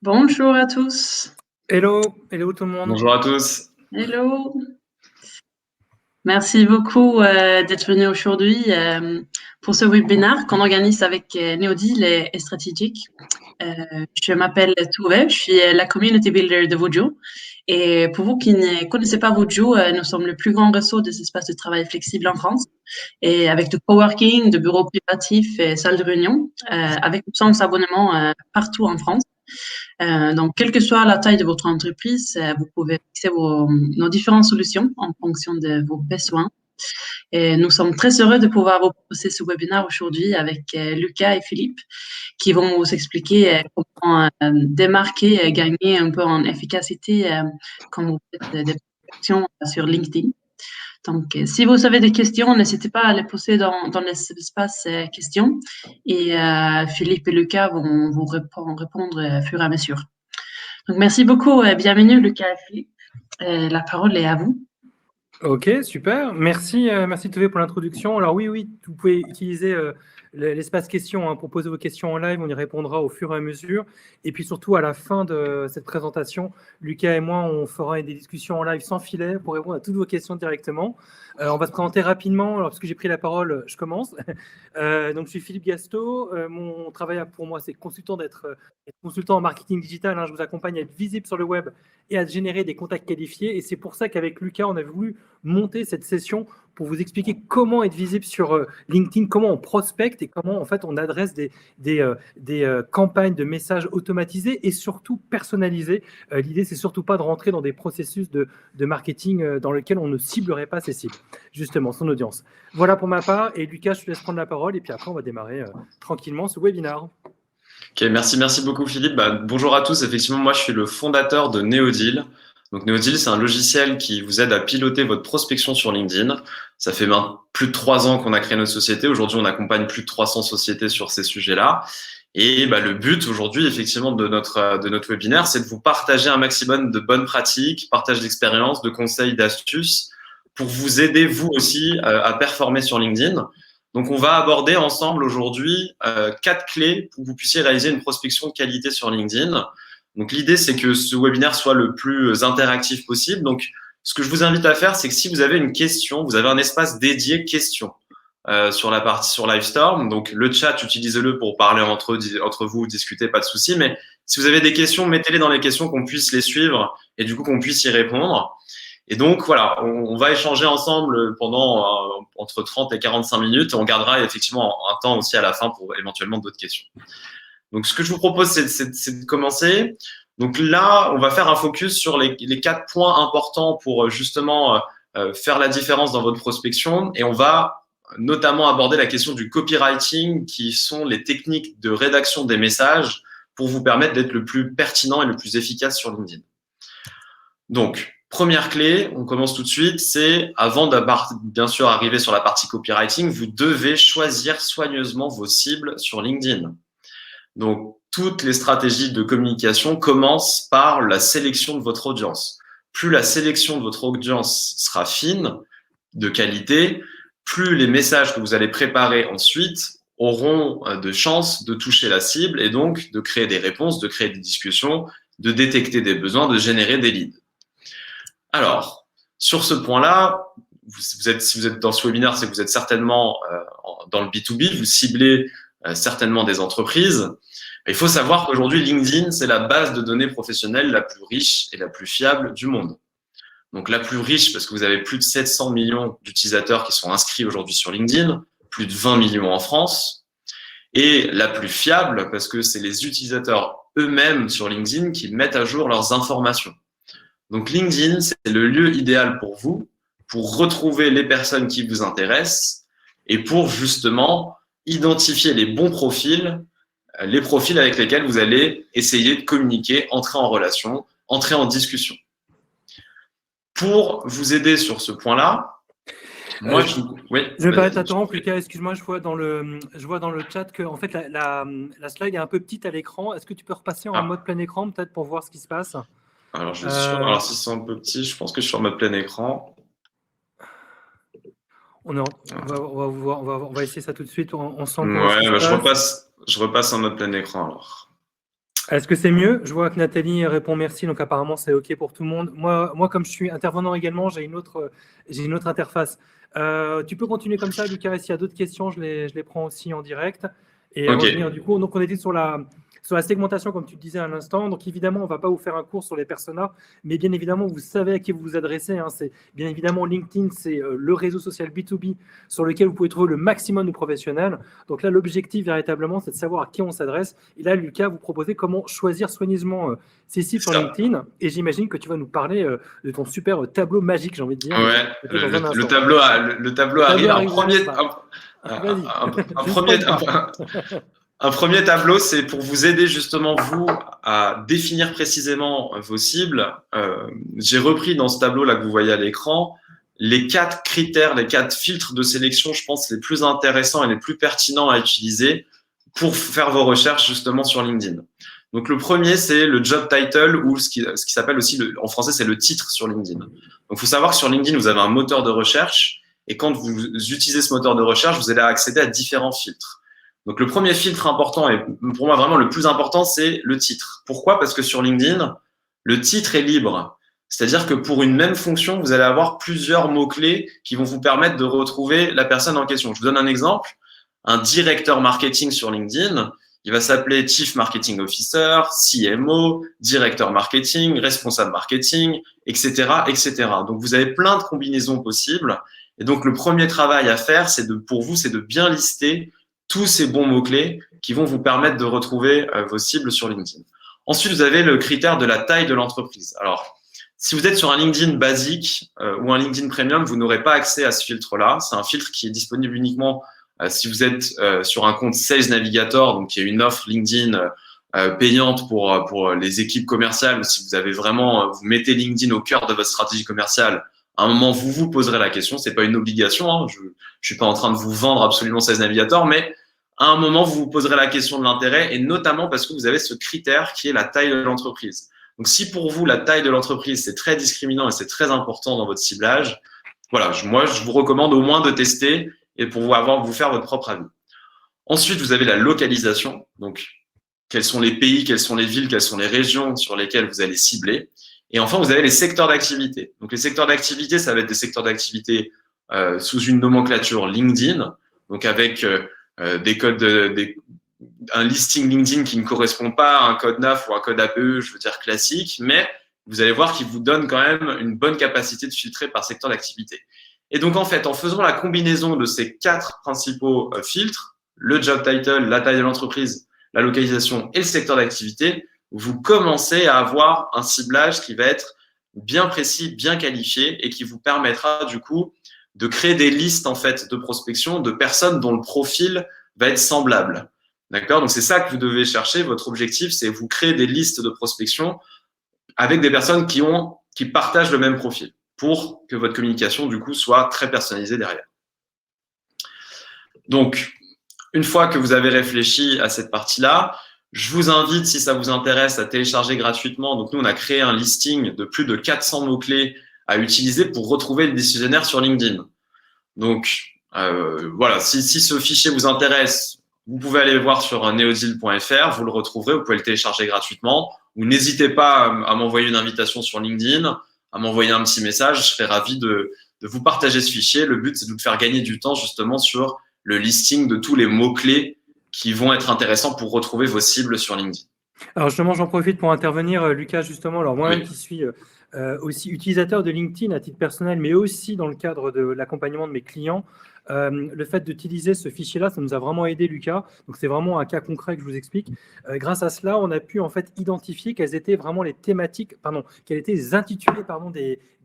Bonjour à tous. Hello, hello tout le monde. Bonjour à tous. Hello. Merci beaucoup d'être venu aujourd'hui pour ce webinaire qu'on organise avec Neodil et Strategic. Je m'appelle Touve, je suis la community builder de Vojo. Et pour vous qui ne connaissez pas Vojo, nous sommes le plus grand réseau des espaces de travail flexibles en France. Et avec du coworking, de bureaux privatifs et salles de réunion, avec 200 abonnements partout en France. Donc, quelle que soit la taille de votre entreprise, vous pouvez fixer nos différentes solutions en fonction de vos besoins. Et nous sommes très heureux de pouvoir vous proposer ce webinaire aujourd'hui avec Lucas et Philippe qui vont vous expliquer comment démarquer et gagner un peu en efficacité quand vous faites des actions sur LinkedIn. Donc, si vous avez des questions, n'hésitez pas à les poser dans l'espace questions et Philippe et Lucas vont vous répondre au fur et à mesure. Donc, merci beaucoup et bienvenue Lucas et Philippe. La parole est à vous. Ok, super. Merci, merci Tové pour l'introduction. Alors oui, vous pouvez utiliser l'espace questions pour poser vos questions en live. On y répondra au fur et à mesure. Et puis surtout, à la fin de cette présentation, Lucas et moi, on fera des discussions en live sans filet pour répondre à toutes vos questions directement. On va se présenter rapidement. Alors, parce que j'ai pris la parole, je commence. Donc, je suis Philippe Gasto. Mon travail pour moi, c'est d'être consultant en marketing digital. Je vous accompagne à être visible sur le web et à générer des contacts qualifiés. Et c'est pour ça qu'avec Lucas, on a voulu monter cette session pour vous expliquer comment être visible sur LinkedIn, comment on prospecte et comment en fait on adresse des campagnes de messages automatisés et surtout personnalisés. L'idée, c'est surtout pas de rentrer dans des processus de marketing dans lesquels on ne ciblerait pas ses cibles, justement, son audience. Voilà pour ma part. Et Lucas, je te laisse prendre la parole et puis après, on va démarrer tranquillement ce webinaire. Ok, merci beaucoup Philippe. Bonjour à tous. Effectivement, moi je suis le fondateur de Neodil. Donc Neodil, c'est un logiciel qui vous aide à piloter votre prospection sur LinkedIn. Ça fait plus de 3 ans qu'on a créé notre société. Aujourd'hui, on accompagne plus de 300 sociétés sur ces sujets-là. Et le but aujourd'hui, effectivement, de notre webinaire, c'est de vous partager un maximum de bonnes pratiques, partage d'expériences, de conseils, d'astuces pour vous aider, vous aussi, à performer sur LinkedIn. Donc, on va aborder ensemble aujourd'hui 4 clés pour que vous puissiez réaliser une prospection de qualité sur LinkedIn. Donc, l'idée, c'est que ce webinaire soit le plus interactif possible. Donc, ce que je vous invite à faire, c'est que si vous avez une question, vous avez un espace dédié questions sur la partie sur Livestorm. Donc, le chat, utilisez-le pour parler entre vous, discuter, pas de souci. Mais si vous avez des questions, mettez-les dans les questions, qu'on puisse les suivre et du coup qu'on puisse y répondre. Et donc, voilà, on va échanger ensemble pendant entre 30 et 45 minutes. On gardera effectivement un temps aussi à la fin pour éventuellement d'autres questions. Donc, ce que je vous propose, c'est de commencer. Donc là, on va faire un focus sur les 4 points importants pour justement faire la différence dans votre prospection. Et on va notamment aborder la question du copywriting, qui sont les techniques de rédaction des messages pour vous permettre d'être le plus pertinent et le plus efficace sur LinkedIn. Donc, première clé, on commence tout de suite, c'est avant de bien sûr arriver sur la partie copywriting, vous devez choisir soigneusement vos cibles sur LinkedIn. Donc, toutes les stratégies de communication commencent par la sélection de votre audience. Plus la sélection de votre audience sera fine, de qualité, plus les messages que vous allez préparer ensuite auront de chances de toucher la cible et donc de créer des réponses, de créer des discussions, de détecter des besoins, de générer des leads. Alors, sur ce point-là, si vous êtes dans ce webinaire, c'est que vous êtes certainement dans le B2B, vous ciblez certainement des entreprises. Il faut savoir qu'aujourd'hui, LinkedIn, c'est la base de données professionnelle la plus riche et la plus fiable du monde. Donc, la plus riche parce que vous avez plus de 700 millions d'utilisateurs qui sont inscrits aujourd'hui sur LinkedIn, plus de 20 millions en France. Et la plus fiable parce que c'est les utilisateurs eux-mêmes sur LinkedIn qui mettent à jour leurs informations. Donc, LinkedIn, c'est le lieu idéal pour vous, pour retrouver les personnes qui vous intéressent et pour justement identifier les bons profils, les profils avec lesquels vous allez essayer de communiquer, entrer en relation, entrer en discussion. Pour vous aider sur ce point-là, moi, je me permets de t'interrompre, Lucas, excuse-moi, je vois dans le chat que en fait, la slide est un peu petite à l'écran. Est-ce que tu peux repasser en mode plein écran, peut-être, pour voir ce qui se passe? Alors, alors si c'est un peu petit, je pense que je suis en mode plein écran. On va essayer ça tout de suite ensemble. Ouais, je repasse en mode plein écran alors. Est-ce que c'est mieux? Je vois que Nathalie répond merci, donc apparemment c'est OK pour tout le monde. Moi comme je suis intervenant également, j'ai une autre interface. Tu peux continuer comme ça, Lucas, et s'il y a d'autres questions, je les prends aussi en direct. Et Ok. revenir du coup, donc on était sur la segmentation, comme tu le disais à l'instant. Donc évidemment, on ne va pas vous faire un cours sur les personas, mais bien évidemment, vous savez à qui vous vous adressez. Hein. C'est bien évidemment LinkedIn, c'est le réseau social B2B sur lequel vous pouvez trouver le maximum de professionnels. Donc là, l'objectif véritablement, c'est de savoir à qui on s'adresse. Et là, Lucas, vous proposez comment choisir soigneusement ces cibles sur LinkedIn. Et j'imagine que tu vas nous parler de ton super tableau magique, j'ai envie de dire. Ouais, le tableau arrive. Un premier tableau, c'est pour vous aider justement, vous, à définir précisément vos cibles. J'ai repris dans ce tableau là que vous voyez à l'écran les 4 critères, les 4 filtres de sélection, je pense, les plus intéressants et les plus pertinents à utiliser pour faire vos recherches justement sur LinkedIn. Donc, le premier, c'est le job title ou ce qui s'appelle aussi, en français, c'est le titre sur LinkedIn. Donc, il faut savoir que sur LinkedIn, vous avez un moteur de recherche et quand vous utilisez ce moteur de recherche, vous allez accéder à différents filtres. Donc, le premier filtre important et pour moi vraiment le plus important, c'est le titre. Pourquoi? Parce que sur LinkedIn, le titre est libre. C'est-à-dire que pour une même fonction, vous allez avoir plusieurs mots-clés qui vont vous permettre de retrouver la personne en question. Je vous donne un exemple. Un directeur marketing sur LinkedIn, il va s'appeler Chief Marketing Officer, CMO, directeur marketing, responsable marketing, etc., etc. Donc, vous avez plein de combinaisons possibles. Et donc, le premier travail à faire, pour vous, c'est de bien lister tous ces bons mots-clés qui vont vous permettre de retrouver vos cibles sur LinkedIn. Ensuite, vous avez le critère de la taille de l'entreprise. Alors, si vous êtes sur un LinkedIn basique ou un LinkedIn Premium, vous n'aurez pas accès à ce filtre-là. C'est un filtre qui est disponible uniquement si vous êtes sur un compte Sales Navigator, donc qui est une offre LinkedIn payante pour les équipes commerciales, ou si vous avez vraiment, vous mettez LinkedIn au cœur de votre stratégie commerciale, à un moment, vous vous poserez la question. C'est pas une obligation. Hein. Je suis pas en train de vous vendre absolument Sales Navigator, mais à un moment, vous vous poserez la question de l'intérêt et notamment parce que vous avez ce critère qui est la taille de l'entreprise. Donc, si pour vous, la taille de l'entreprise, c'est très discriminant et c'est très important dans votre ciblage, voilà, moi, je vous recommande au moins de tester et pour vous faire votre propre avis. Ensuite, vous avez la localisation. Donc, quels sont les pays, quelles sont les villes, quelles sont les régions sur lesquelles vous allez cibler. Et enfin, vous avez les secteurs d'activité. Donc, les secteurs d'activité, ça va être des secteurs d'activité sous une nomenclature LinkedIn, donc avec des codes, un listing LinkedIn qui ne correspond pas à un code NAF ou un code APE, je veux dire classique, mais vous allez voir qu'il vous donne quand même une bonne capacité de filtrer par secteur d'activité. Et donc, en fait, en faisant la combinaison de ces 4 principaux filtres, le job title, la taille de l'entreprise, la localisation et le secteur d'activité, vous commencez à avoir un ciblage qui va être bien précis, bien qualifié et qui vous permettra du coup de créer des listes en fait de prospection de personnes dont le profil va être semblable. D'accord? Donc, c'est ça que vous devez chercher. Votre objectif, c'est vous créer des listes de prospection avec des personnes qui partagent le même profil pour que votre communication, du coup, soit très personnalisée derrière. Donc, une fois que vous avez réfléchi à cette partie-là, je vous invite, si ça vous intéresse, à télécharger gratuitement. Donc, nous, on a créé un listing de plus de 400 mots-clés à utiliser pour retrouver le décisionnaire sur LinkedIn. Donc, voilà, si ce fichier vous intéresse, vous pouvez aller voir sur neodeal.fr, vous le retrouverez, vous pouvez le télécharger gratuitement. Ou n'hésitez pas à m'envoyer une invitation sur LinkedIn, à m'envoyer un petit message. Je serai ravi de vous partager ce fichier. Le but, c'est de vous faire gagner du temps justement sur le listing de tous les mots-clés qui vont être intéressants pour retrouver vos cibles sur LinkedIn. Alors justement, j'en profite pour intervenir, Lucas, justement. Alors moi-même qui suis aussi utilisateur de LinkedIn à titre personnel, mais aussi dans le cadre de l'accompagnement de mes clients, le fait d'utiliser ce fichier-là, ça nous a vraiment aidé, Lucas. Donc, c'est vraiment un cas concret que je vous explique. Grâce à cela, on a pu en fait identifier quelles étaient vraiment les thématiques, quels étaient les intitulés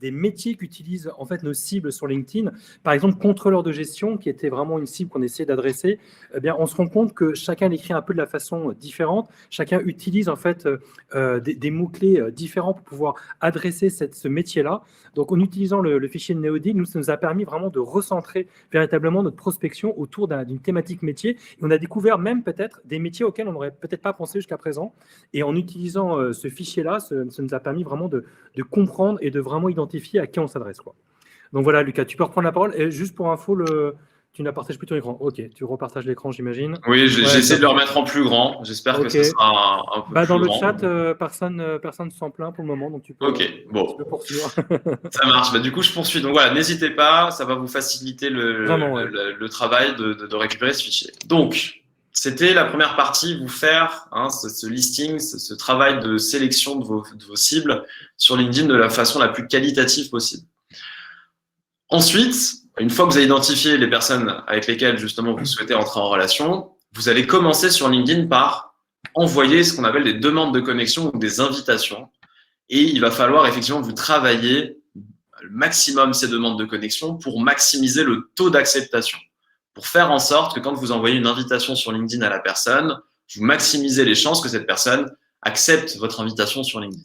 des métiers qu'utilisent en fait nos cibles sur LinkedIn. Par exemple, contrôleur de gestion, qui était vraiment une cible qu'on essayait d'adresser. Eh bien, on se rend compte que chacun l'écrit un peu de la façon différente. Chacun utilise en fait des mots-clés différents pour pouvoir adresser ce métier-là. Donc, en utilisant le fichier de Neodeal, ça nous a permis vraiment de recentrer véritablement notre prospection autour d'une thématique métier. Et on a découvert même peut-être des métiers auxquels on n'aurait peut-être pas pensé jusqu'à présent. Et en utilisant ce fichier-là, ça nous a permis vraiment de comprendre et de vraiment identifier à qui on s'adresse, quoi. Donc voilà, Lucas, tu peux reprendre la parole. Et juste pour info, Tu n'as partagé plus ton écran. Ok, tu repartages l'écran, j'imagine. Oui, j'essaie de le remettre en plus grand. J'espère que ce sera un peu plus dans le grand. chat, personne ne s'en plaint pour le moment, donc tu peux, bon. tu peux poursuivre. Ça marche. Du coup, je poursuis. Donc voilà, n'hésitez pas, ça va vous faciliter le travail de récupérer ce fichier. Donc, c'était la première partie, vous faire ce listing, ce travail de sélection de vos cibles sur LinkedIn de la façon la plus qualitative possible. Ensuite, une fois que vous avez identifié les personnes avec lesquelles justement vous souhaitez entrer en relation, vous allez commencer sur LinkedIn par envoyer ce qu'on appelle des demandes de connexion ou des invitations. Et il va falloir effectivement vous travailler le maximum ces demandes de connexion pour maximiser le taux d'acceptation. Pour faire en sorte que quand vous envoyez une invitation sur LinkedIn à la personne, vous maximisez les chances que cette personne accepte votre invitation sur LinkedIn.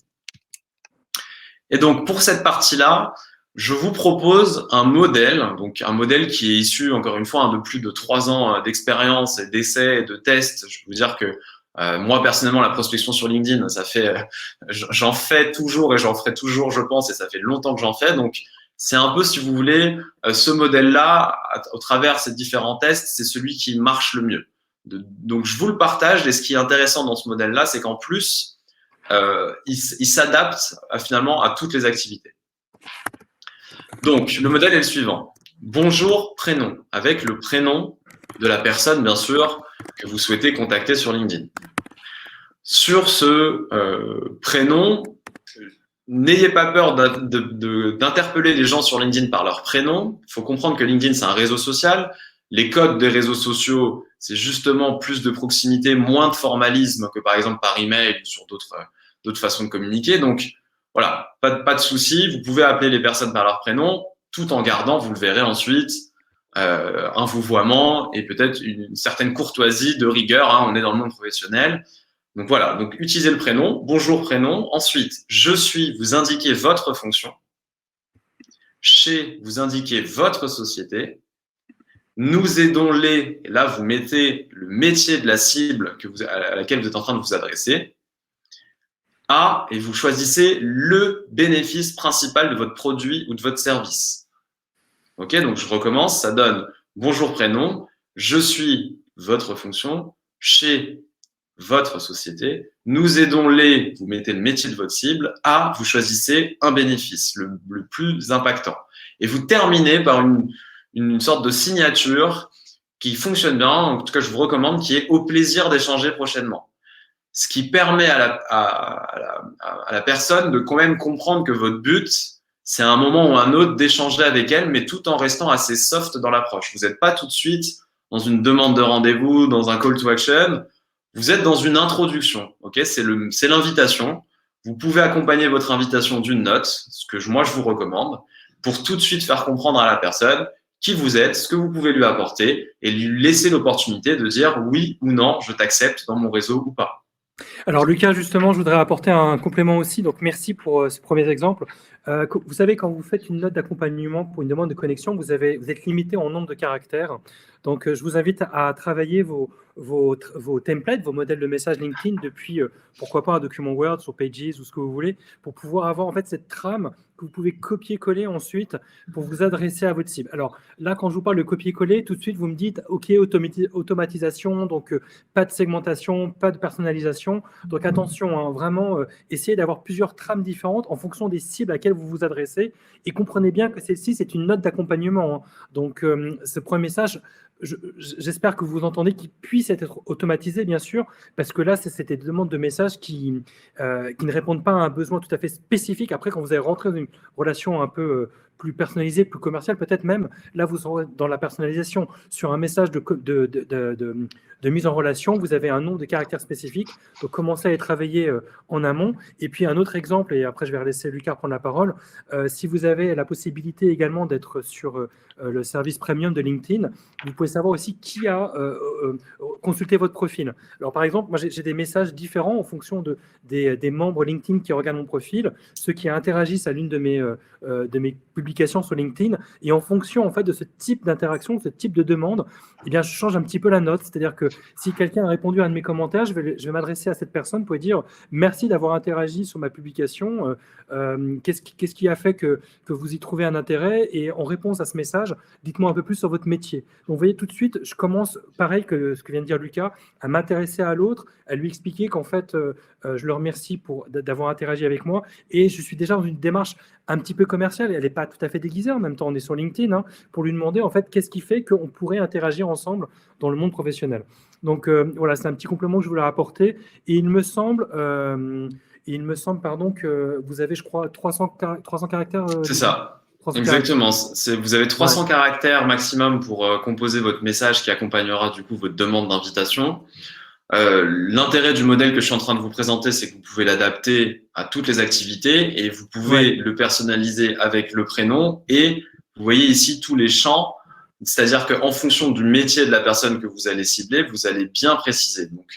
Et donc, pour cette partie-là, je vous propose un modèle, donc un modèle qui est issu, encore une fois, de plus de 3 ans d'expérience et d'essais et de tests. Je peux vous dire que moi, personnellement, la prospection sur LinkedIn, j'en fais toujours et j'en ferai toujours, je pense, et ça fait longtemps que j'en fais. Donc, c'est un peu, si vous voulez, ce modèle-là, au travers ces différents tests, c'est celui qui marche le mieux. Donc, je vous le partage. Et ce qui est intéressant dans ce modèle-là, c'est qu'en plus, il s'adapte finalement à toutes les activités. Donc, le modèle est le suivant. Bonjour, prénom, avec le prénom de la personne, bien sûr, que vous souhaitez contacter sur LinkedIn. Sur ce prénom, n'ayez pas peur d'interpeller les gens sur LinkedIn par leur prénom. Il faut comprendre que LinkedIn, c'est un réseau social. Les codes des réseaux sociaux, c'est justement plus de proximité, moins de formalisme que par exemple par email ou sur d'autres façons de communiquer. Donc, voilà, pas de souci. Vous pouvez appeler les personnes par leur prénom tout en gardant, vous le verrez ensuite, un vouvoiement et peut-être une certaine courtoisie de rigueur. On est dans le monde professionnel. Donc voilà, donc utilisez le prénom. Bonjour prénom. Ensuite, je suis, vous indiquez votre fonction. Chez, vous indiquez votre société. Nous aidons-les. Là, vous mettez le métier de la cible à laquelle vous êtes en train de vous adresser. Et vous choisissez le bénéfice principal de votre produit ou de votre service. Ok, donc je recommence, ça donne bonjour prénom, je suis votre fonction, chez votre société, nous aidons les, vous mettez le métier de votre cible, vous choisissez un bénéfice, le plus impactant. Et vous terminez par une sorte de signature qui fonctionne bien, en tout cas je vous recommande, qui est au plaisir d'échanger prochainement. Ce qui permet à la personne de quand même comprendre que votre but, c'est à un moment ou un autre d'échanger avec elle, mais tout en restant assez soft dans l'approche. Vous n'êtes pas tout de suite dans une demande de rendez-vous, dans un call to action. Vous êtes dans une introduction. Okay, c'est l'invitation. Vous pouvez accompagner votre invitation d'une note, ce que moi je vous recommande, pour tout de suite faire comprendre à la personne qui vous êtes, ce que vous pouvez lui apporter et lui laisser l'opportunité de dire oui ou non, je t'accepte dans mon réseau ou pas. Alors Lucas, justement, je voudrais apporter un complément aussi. Donc merci pour ce premier exemple. Vous savez, quand vous faites une note d'accompagnement pour une demande de connexion, vous êtes limité en nombre de caractères. Donc je vous invite à travailler vos templates, vos modèles de message LinkedIn depuis, pourquoi pas, un document Word sur Pages ou ce que vous voulez, pour pouvoir avoir en fait cette trame que vous pouvez copier-coller ensuite pour vous adresser à votre cible. Alors là, quand je vous parle de copier-coller, tout de suite, vous me dites, OK, automatisation, donc pas de segmentation, pas de personnalisation. Donc attention, vraiment, essayez d'avoir plusieurs trames différentes en fonction des cibles à laquelle vous vous adressez et comprenez bien que celle-ci, c'est une note d'accompagnement. Donc ce premier message, j'espère que vous entendez qu'il puisse être automatisé, bien sûr, parce que là, c'est des demandes de messages qui ne répondent pas à un besoin tout à fait spécifique. Après, quand vous allez rentrer dans une relation un peu plus personnalisée, plus commerciale, peut-être même, là, vous serez dans la personnalisation. Sur un message de mise en relation, vous avez un nombre de caractères spécifiques, donc commencez à les travailler en amont. Et puis, un autre exemple, et après, je vais laisser Lucas prendre la parole, si vous avez la possibilité également d'être sur le service premium de LinkedIn, vous pouvez savoir aussi qui a consulté votre profil. Alors, par exemple, moi, j'ai des messages différents en fonction des membres LinkedIn qui regardent mon profil, ceux qui interagissent à l'une de mes publications publication sur LinkedIn. Et en fonction en fait de ce type d'interaction, ce type de demande, eh bien, je change un petit peu la note. C'est-à-dire que si quelqu'un a répondu à un de mes commentaires, je vais m'adresser à cette personne pour lui dire merci d'avoir interagi sur ma publication. Qu'est-ce qui a fait que vous y trouvez un intérêt? Et en réponse à ce message, dites-moi un peu plus sur votre métier. Donc, vous voyez, tout de suite, je commence, pareil que ce que vient de dire Lucas, à m'intéresser à l'autre, à lui expliquer qu'en fait, je le remercie d'avoir interagi avec moi. Et je suis déjà dans une démarche un petit peu commerciale. Elle n'est pas tout à fait déguisée. En même temps, on est sur LinkedIn pour lui demander, en fait, qu'est-ce qui fait qu'on pourrait interagir ensemble dans le monde professionnel. Donc, voilà, c'est un petit complément que je voulais apporter. Et il me semble, pardon, que vous avez, je crois, 300 caractères. C'est ça. 300 Exactement. Vous avez 300 Ouais. caractères maximum pour composer votre message qui accompagnera du coup votre demande d'invitation. L'intérêt du modèle que je suis en train de vous présenter, c'est que vous pouvez l'adapter à toutes les activités et vous pouvez le personnaliser avec le prénom. Et vous voyez ici tous les champs, c'est-à-dire qu'en fonction du métier de la personne que vous allez cibler, vous allez bien préciser. Donc,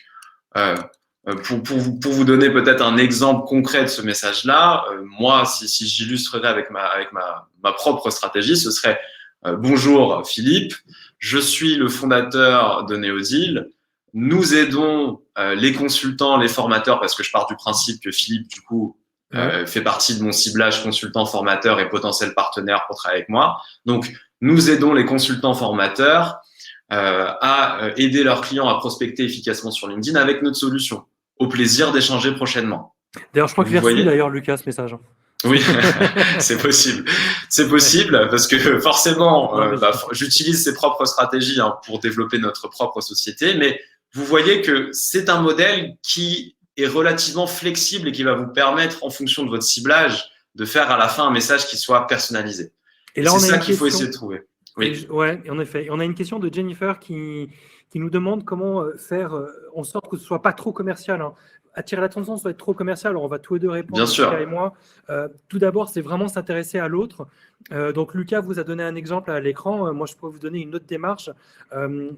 pour vous donner peut-être un exemple concret de ce message-là, moi, si j'illustrerais avec ma propre stratégie, ce serait bonjour Philippe, je suis le fondateur de Neodeal. Nous aidons les consultants, les formateurs, parce que je pars du principe que Philippe, du coup, fait partie de mon ciblage consultant, formateur et potentiel partenaire pour travailler avec moi. Donc, nous aidons les consultants formateurs à aider leurs clients à prospecter efficacement sur LinkedIn avec notre solution. Au plaisir d'échanger prochainement. D'ailleurs, je crois que je l'ai reçu, d'ailleurs, Lucas, ce message. Oui, c'est possible. C'est possible parce que forcément, j'utilise ses propres stratégies pour développer notre propre société, mais vous voyez que c'est un modèle qui est relativement flexible et qui va vous permettre, en fonction de votre ciblage, de faire à la fin un message qui soit personnalisé. Et là, c'est ça qu'il faut essayer de trouver. Oui, ouais, en effet. On a une question de Jennifer qui nous demande comment faire en sorte que ce ne soit pas trop commercial. Attirer l'attention sans être trop commercial. Alors, on va tous les deux répondre, Bien sûr. Lucas et moi. Tout d'abord, c'est vraiment s'intéresser à l'autre. Donc, Lucas vous a donné un exemple à l'écran. Moi, je pourrais vous donner une autre démarche.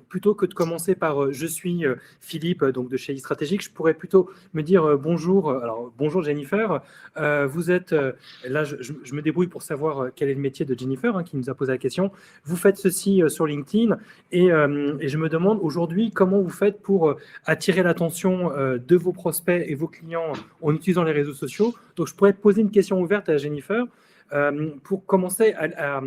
Plutôt que de commencer par je suis Philippe, donc de chez iStratégique, je pourrais plutôt me dire bonjour. Alors, bonjour Jennifer. Vous êtes là, je me débrouille pour savoir quel est le métier de Jennifer qui nous a posé la question. Vous faites ceci sur LinkedIn et je me demande aujourd'hui comment vous faites pour attirer l'attention de vos prospects et vos clients en utilisant les réseaux sociaux. Donc, je pourrais poser une question ouverte à Jennifer pour commencer à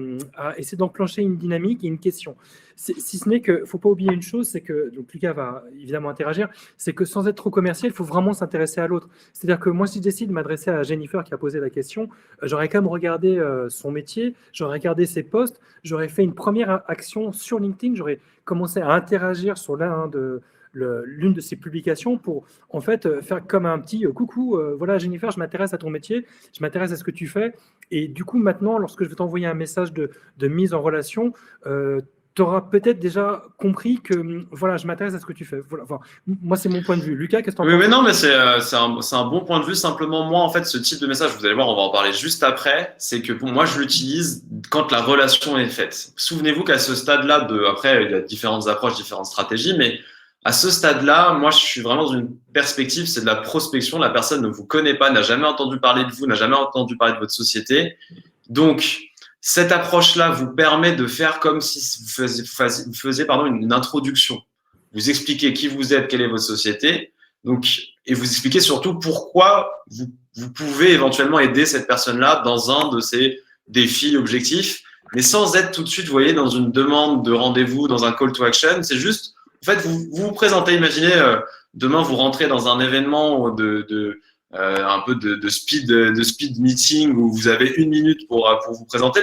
essayer d'enclencher une dynamique et une question. Si ce n'est qu'il ne faut pas oublier une chose, c'est que, donc Lucas va évidemment interagir, c'est que sans être trop commercial, il faut vraiment s'intéresser à l'autre. C'est-à-dire que moi, si je décide de m'adresser à Jennifer qui a posé la question, j'aurais quand même regardé son métier, j'aurais regardé ses posts, j'aurais fait une première action sur LinkedIn, j'aurais commencé à interagir sur l'une de ses publications pour en fait faire comme un petit coucou, voilà Jennifer, je m'intéresse à ton métier, je m'intéresse à ce que tu fais. Et du coup, maintenant, lorsque je vais t'envoyer un message de mise en relation, tu auras peut-être déjà compris que voilà, je m'intéresse à ce que tu fais. Voilà. Enfin, moi, c'est mon point de vue. Lucas, qu'est-ce que tu en penses? Oui, mais non, mais c'est un bon point de vue. Simplement, moi, en fait, ce type de message, vous allez voir, on va en parler juste après, c'est que pour moi, je l'utilise quand la relation est faite. Souvenez-vous qu'à ce stade-là, après, il y a différentes approches, différentes stratégies, mais à ce stade-là, moi, je suis vraiment dans une perspective, c'est de la prospection. La personne ne vous connaît pas, n'a jamais entendu parler de vous, n'a jamais entendu parler de votre société. Donc, cette approche-là vous permet de faire comme si vous faisiez une introduction. Vous expliquez qui vous êtes, quelle est votre société, et vous expliquez surtout pourquoi vous pouvez éventuellement aider cette personne-là dans un de ces défis objectifs, mais sans être tout de suite, vous voyez, dans une demande de rendez-vous, dans un call to action. C'est juste, en fait, vous vous présentez, imaginez, demain, vous rentrez dans un événement un peu de speed meeting où vous avez 1 minute pour vous présenter.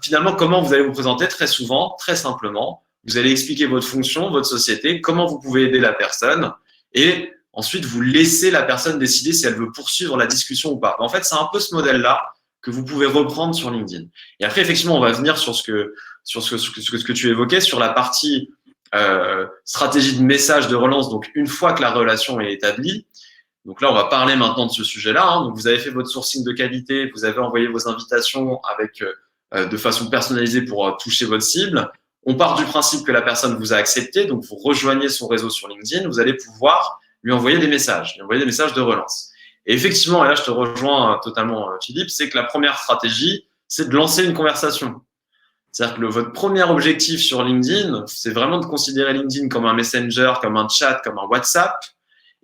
Finalement, comment vous allez vous présenter? Très souvent, très simplement, vous allez expliquer votre fonction, votre société, comment vous pouvez aider la personne et ensuite, vous laissez la personne décider si elle veut poursuivre la discussion ou pas. En fait, c'est un peu ce modèle-là que vous pouvez reprendre sur LinkedIn. Et après, effectivement, on va venir sur ce que tu évoquais, sur la partie stratégie de message de relance. Donc, une fois que la relation est établie, donc là, on va parler maintenant de ce sujet-là. Donc, vous avez fait votre sourcing de qualité, vous avez envoyé vos invitations de façon personnalisée pour toucher votre cible. On part du principe que la personne vous a accepté, donc vous rejoignez son réseau sur LinkedIn, vous allez pouvoir lui envoyer des messages de relance. Et effectivement, et là, je te rejoins totalement, Philippe, c'est que la première stratégie, c'est de lancer une conversation. C'est-à-dire que votre premier objectif sur LinkedIn, c'est vraiment de considérer LinkedIn comme un messenger, comme un chat, comme un WhatsApp.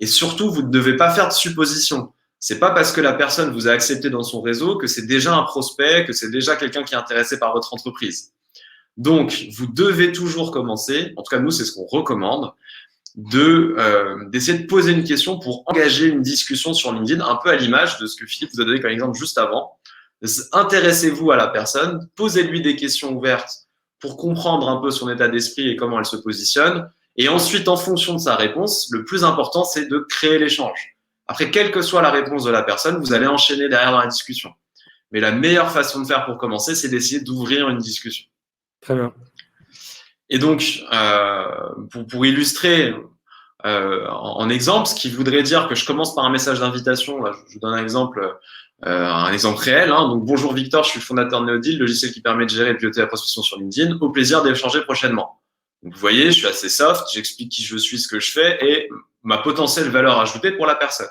Et surtout, vous ne devez pas faire de suppositions. C'est pas parce que la personne vous a accepté dans son réseau que c'est déjà un prospect, que c'est déjà quelqu'un qui est intéressé par votre entreprise. Donc, vous devez toujours commencer, en tout cas nous, c'est ce qu'on recommande, d'essayer de poser une question pour engager une discussion sur LinkedIn, un peu à l'image de ce que Philippe vous a donné comme exemple juste avant. Intéressez-vous à la personne, posez-lui des questions ouvertes pour comprendre un peu son état d'esprit et comment elle se positionne. Et ensuite, en fonction de sa réponse, le plus important, c'est de créer l'échange. Après, quelle que soit la réponse de la personne, vous allez enchaîner derrière dans la discussion. Mais la meilleure façon de faire pour commencer, c'est d'essayer d'ouvrir une discussion. Très bien. Et donc, pour illustrer en exemple, ce qui voudrait dire que je commence par un message d'invitation, là, je vous donne un exemple réel. Hein. Donc, bonjour Victor, je suis le fondateur de Neodeal, logiciel qui permet de gérer et de piloter la prospection sur LinkedIn. Au plaisir d'échanger prochainement. Donc, vous voyez, je suis assez soft, j'explique qui je suis, ce que je fais et ma potentielle valeur ajoutée pour la personne.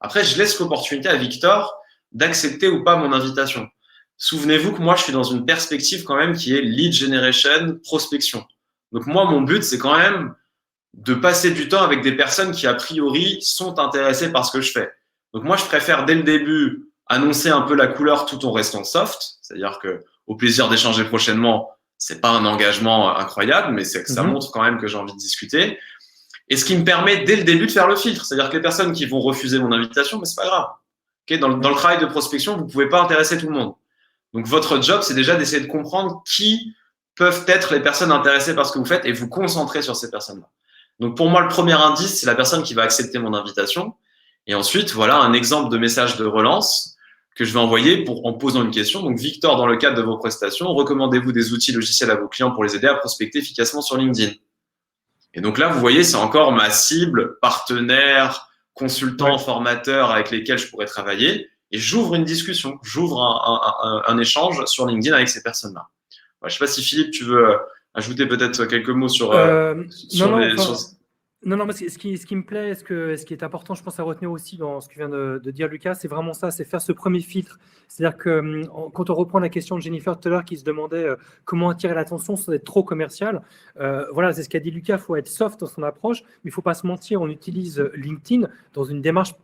Après, je laisse l'opportunité à Victor d'accepter ou pas mon invitation. Souvenez-vous que moi, je suis dans une perspective quand même qui est lead generation, prospection. Donc, moi, mon but, c'est quand même de passer du temps avec des personnes qui, a priori, sont intéressées par ce que je fais. Donc, moi, je préfère dès le début annoncer un peu la couleur tout en restant soft. C'est-à-dire que, au plaisir d'échanger prochainement, c'est pas un engagement incroyable, mais c'est que ça montre quand même que j'ai envie de discuter. Et ce qui me permet dès le début de faire le filtre. C'est-à-dire que les personnes qui vont refuser mon invitation, mais c'est pas grave. Okay, dans le travail de prospection, vous pouvez pas intéresser tout le monde. Donc, votre job, c'est déjà d'essayer de comprendre qui peuvent être les personnes intéressées par ce que vous faites et vous concentrer sur ces personnes-là. Donc, pour moi, le premier indice, c'est la personne qui va accepter mon invitation. Et ensuite, voilà un exemple de message de relance que je vais envoyer en posant une question. Donc, Victor, dans le cadre de vos prestations, recommandez-vous des outils logiciels à vos clients pour les aider à prospecter efficacement sur LinkedIn? Et donc là, vous voyez, c'est encore ma cible, partenaire, consultant, formateur avec lesquels je pourrais travailler. Et j'ouvre une discussion, j'ouvre un échange sur LinkedIn avec ces personnes-là. Je ne sais pas si Philippe, tu veux ajouter peut-être quelques mots sur Non, mais ce qui me plaît, ce qui est important, je pense, à retenir aussi dans ce que vient de dire Lucas, c'est vraiment ça, c'est faire ce premier filtre. C'est-à-dire que quand on reprend la question de Jennifer tout à l'heure qui se demandait comment attirer l'attention sans être trop commercial, voilà, c'est ce qu'a dit Lucas, il faut être soft dans son approche, mais il ne faut pas se mentir, on utilise LinkedIn dans une démarche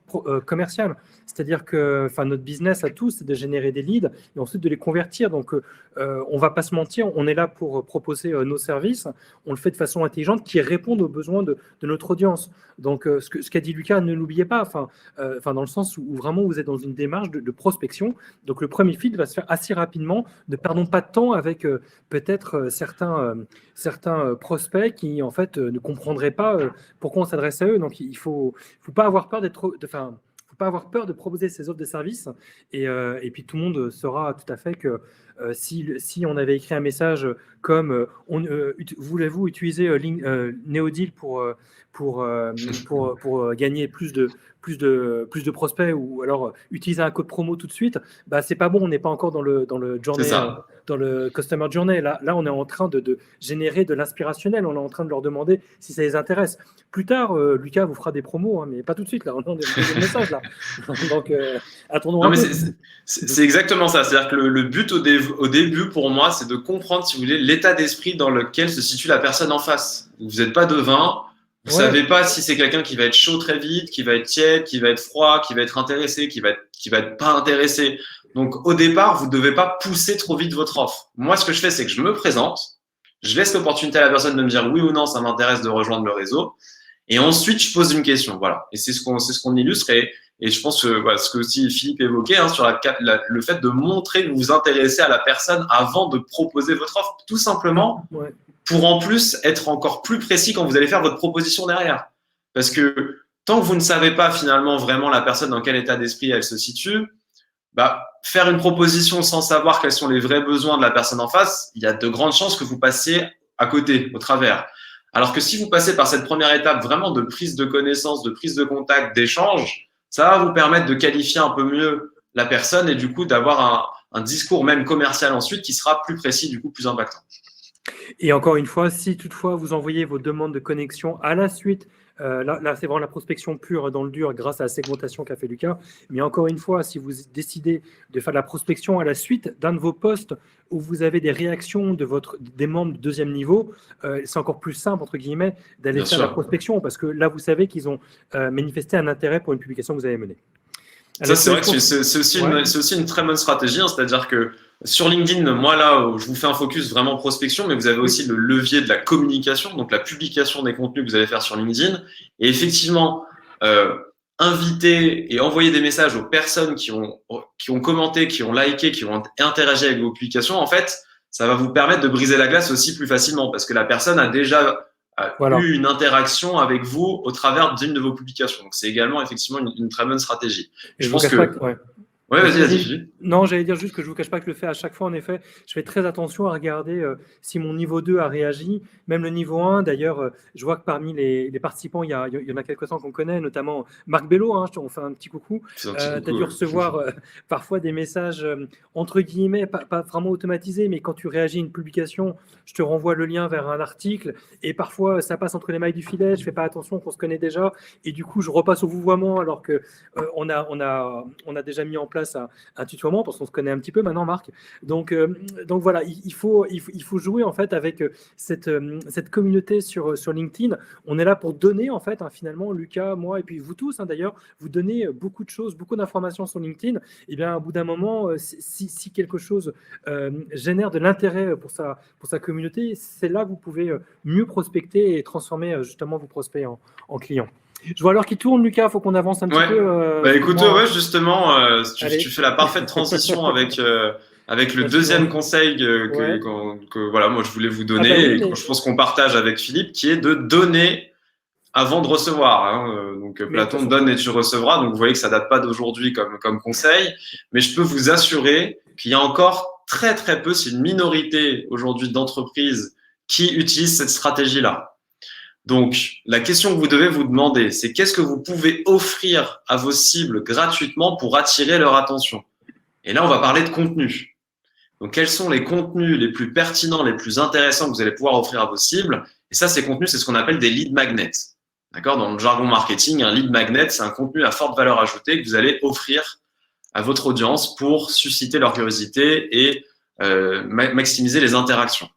commerciale. C'est-à-dire que notre business à tous, c'est de générer des leads et ensuite de les convertir. Donc, on ne va pas se mentir, on est là pour proposer nos services, on le fait de façon intelligente qui répondent aux besoins de notre audience. Donc, ce qu'a dit Lucas, ne l'oubliez pas, dans le sens où vraiment vous êtes dans une démarche de prospection. Donc, le premier filtre va se faire assez rapidement. Ne perdons pas de temps avec peut-être certains prospects qui, en fait, ne comprendraient pas pourquoi on s'adresse à eux. Donc, il ne faut pas avoir peur faut pas avoir peur de proposer ces offres de services et puis tout le monde saura tout à fait que si on avait écrit un message comme voulez-vous utiliser Neodeal pour gagner plus de prospects ou alors utiliser un code promo tout de suite, c'est pas bon, on n'est pas encore dans le journey, dans le customer journey. Là, on est en train de générer de l'inspirationnel, on est en train de leur demander si ça les intéresse. Plus tard, Lucas vous fera des promos, hein, mais pas tout de suite, là, on a des messages là. Donc, attendons un peu. C'est exactement ça. C'est-à-dire que le but au début, pour moi, c'est de comprendre, si vous voulez, l'état d'esprit dans lequel se situe la personne en face. Vous n'êtes pas devin. Vous savez pas si c'est quelqu'un qui va être chaud très vite, qui va être tiède, qui va être froid, qui va être intéressé, qui va être pas intéressé. Donc, au départ, vous ne devez pas pousser trop vite votre offre. Moi, ce que je fais, c'est que je me présente, je laisse l'opportunité à la personne de me dire oui ou non, ça m'intéresse de rejoindre le réseau. Et ensuite, je pose une question. Voilà. Et c'est ce qu'on illustre. Et je pense que ce que aussi Philippe évoquait sur le fait de montrer que vous vous intéressez à la personne avant de proposer votre offre, tout simplement pour en plus être encore plus précis quand vous allez faire votre proposition derrière. Parce que tant que vous ne savez pas finalement vraiment la personne dans quel état d'esprit elle se situe, faire une proposition sans savoir quels sont les vrais besoins de la personne en face, il y a de grandes chances que vous passiez à côté, au travers. Alors que si vous passez par cette première étape vraiment de prise de connaissance, de prise de contact, d'échange, ça va vous permettre de qualifier un peu mieux la personne et du coup d'avoir un discours même commercial ensuite qui sera plus précis, du coup plus impactant. Et encore une fois, si toutefois vous envoyez vos demandes de connexion à la suite Là, c'est vraiment la prospection pure dans le dur grâce à la segmentation qu'a fait Lucas. Mais encore une fois, si vous décidez de faire de la prospection à la suite d'un de vos posts où vous avez des réactions des membres de deuxième niveau, c'est encore plus simple, entre guillemets, d'aller Bien faire sûr. la prospection parce que là, vous savez qu'ils ont manifesté un intérêt pour une publication que vous avez menée. Ça, c'est vrai que c'est aussi une très bonne stratégie, hein, c'est-à-dire que sur LinkedIn, moi là, je vous fais un focus vraiment prospection, mais vous avez aussi le levier de la communication, donc la publication des contenus que vous allez faire sur LinkedIn. Et effectivement, inviter et envoyer des messages aux personnes qui ont commenté, qui ont liké, qui ont interagi avec vos publications, en fait, ça va vous permettre de briser la glace aussi plus facilement parce que la personne a déjà eu une interaction avec vous au travers d'une de vos publications. Donc, c'est également effectivement une très bonne stratégie. Et je pense que… Ouais, vas-y. Non, j'allais dire juste que je ne vous cache pas que je le fais à chaque fois. En effet, je fais très attention à regarder si mon niveau 2 a réagi, même le niveau 1. D'ailleurs, je vois que parmi les participants, il y en a quelques-uns qu'on connaît, notamment Marc Bello, hein, on fait un petit coucou. Tu as dû recevoir parfois des messages, entre guillemets, pas vraiment automatisés, mais quand tu réagis à une publication, je te renvoie le lien vers un article. Et parfois, ça passe entre les mailles du filet, je ne fais pas attention qu'on se connaît déjà. Et du coup, je repasse au vouvoiement alors qu'on a déjà mis en place un tutoiement parce qu'on se connaît un petit peu maintenant, Marc. Donc voilà, il faut jouer en fait avec cette communauté sur LinkedIn. On est là pour donner en fait, finalement, Lucas, moi et puis vous tous d'ailleurs, vous donnez beaucoup de choses, beaucoup d'informations sur LinkedIn. Et bien, au bout d'un moment, si quelque chose génère de l'intérêt pour sa communauté, c'est là que vous pouvez mieux prospecter et transformer justement vos prospects en clients. Je vois alors qu'il tourne, Lucas, il faut qu'on avance un petit peu. Écoute, justement, tu fais la parfaite transition avec le deuxième conseil que voilà, moi je voulais vous donner et que je pense qu'on partage avec Philippe, qui est de donner avant de recevoir. Hein. Donc Platon donne et tu recevras. Donc vous voyez que ça date pas d'aujourd'hui comme conseil, mais je peux vous assurer qu'il y a encore très très peu, c'est une minorité aujourd'hui d'entreprises qui utilisent cette stratégie-là. Donc, la question que vous devez vous demander, c'est qu'est-ce que vous pouvez offrir à vos cibles gratuitement pour attirer leur attention? Et là, on va parler de contenu. Donc, quels sont les contenus les plus pertinents, les plus intéressants que vous allez pouvoir offrir à vos cibles? Et ça, ces contenus, c'est ce qu'on appelle des lead magnets. D'accord? Dans le jargon marketing, un lead magnet, c'est un contenu à forte valeur ajoutée que vous allez offrir à votre audience pour susciter leur curiosité et maximiser les interactions.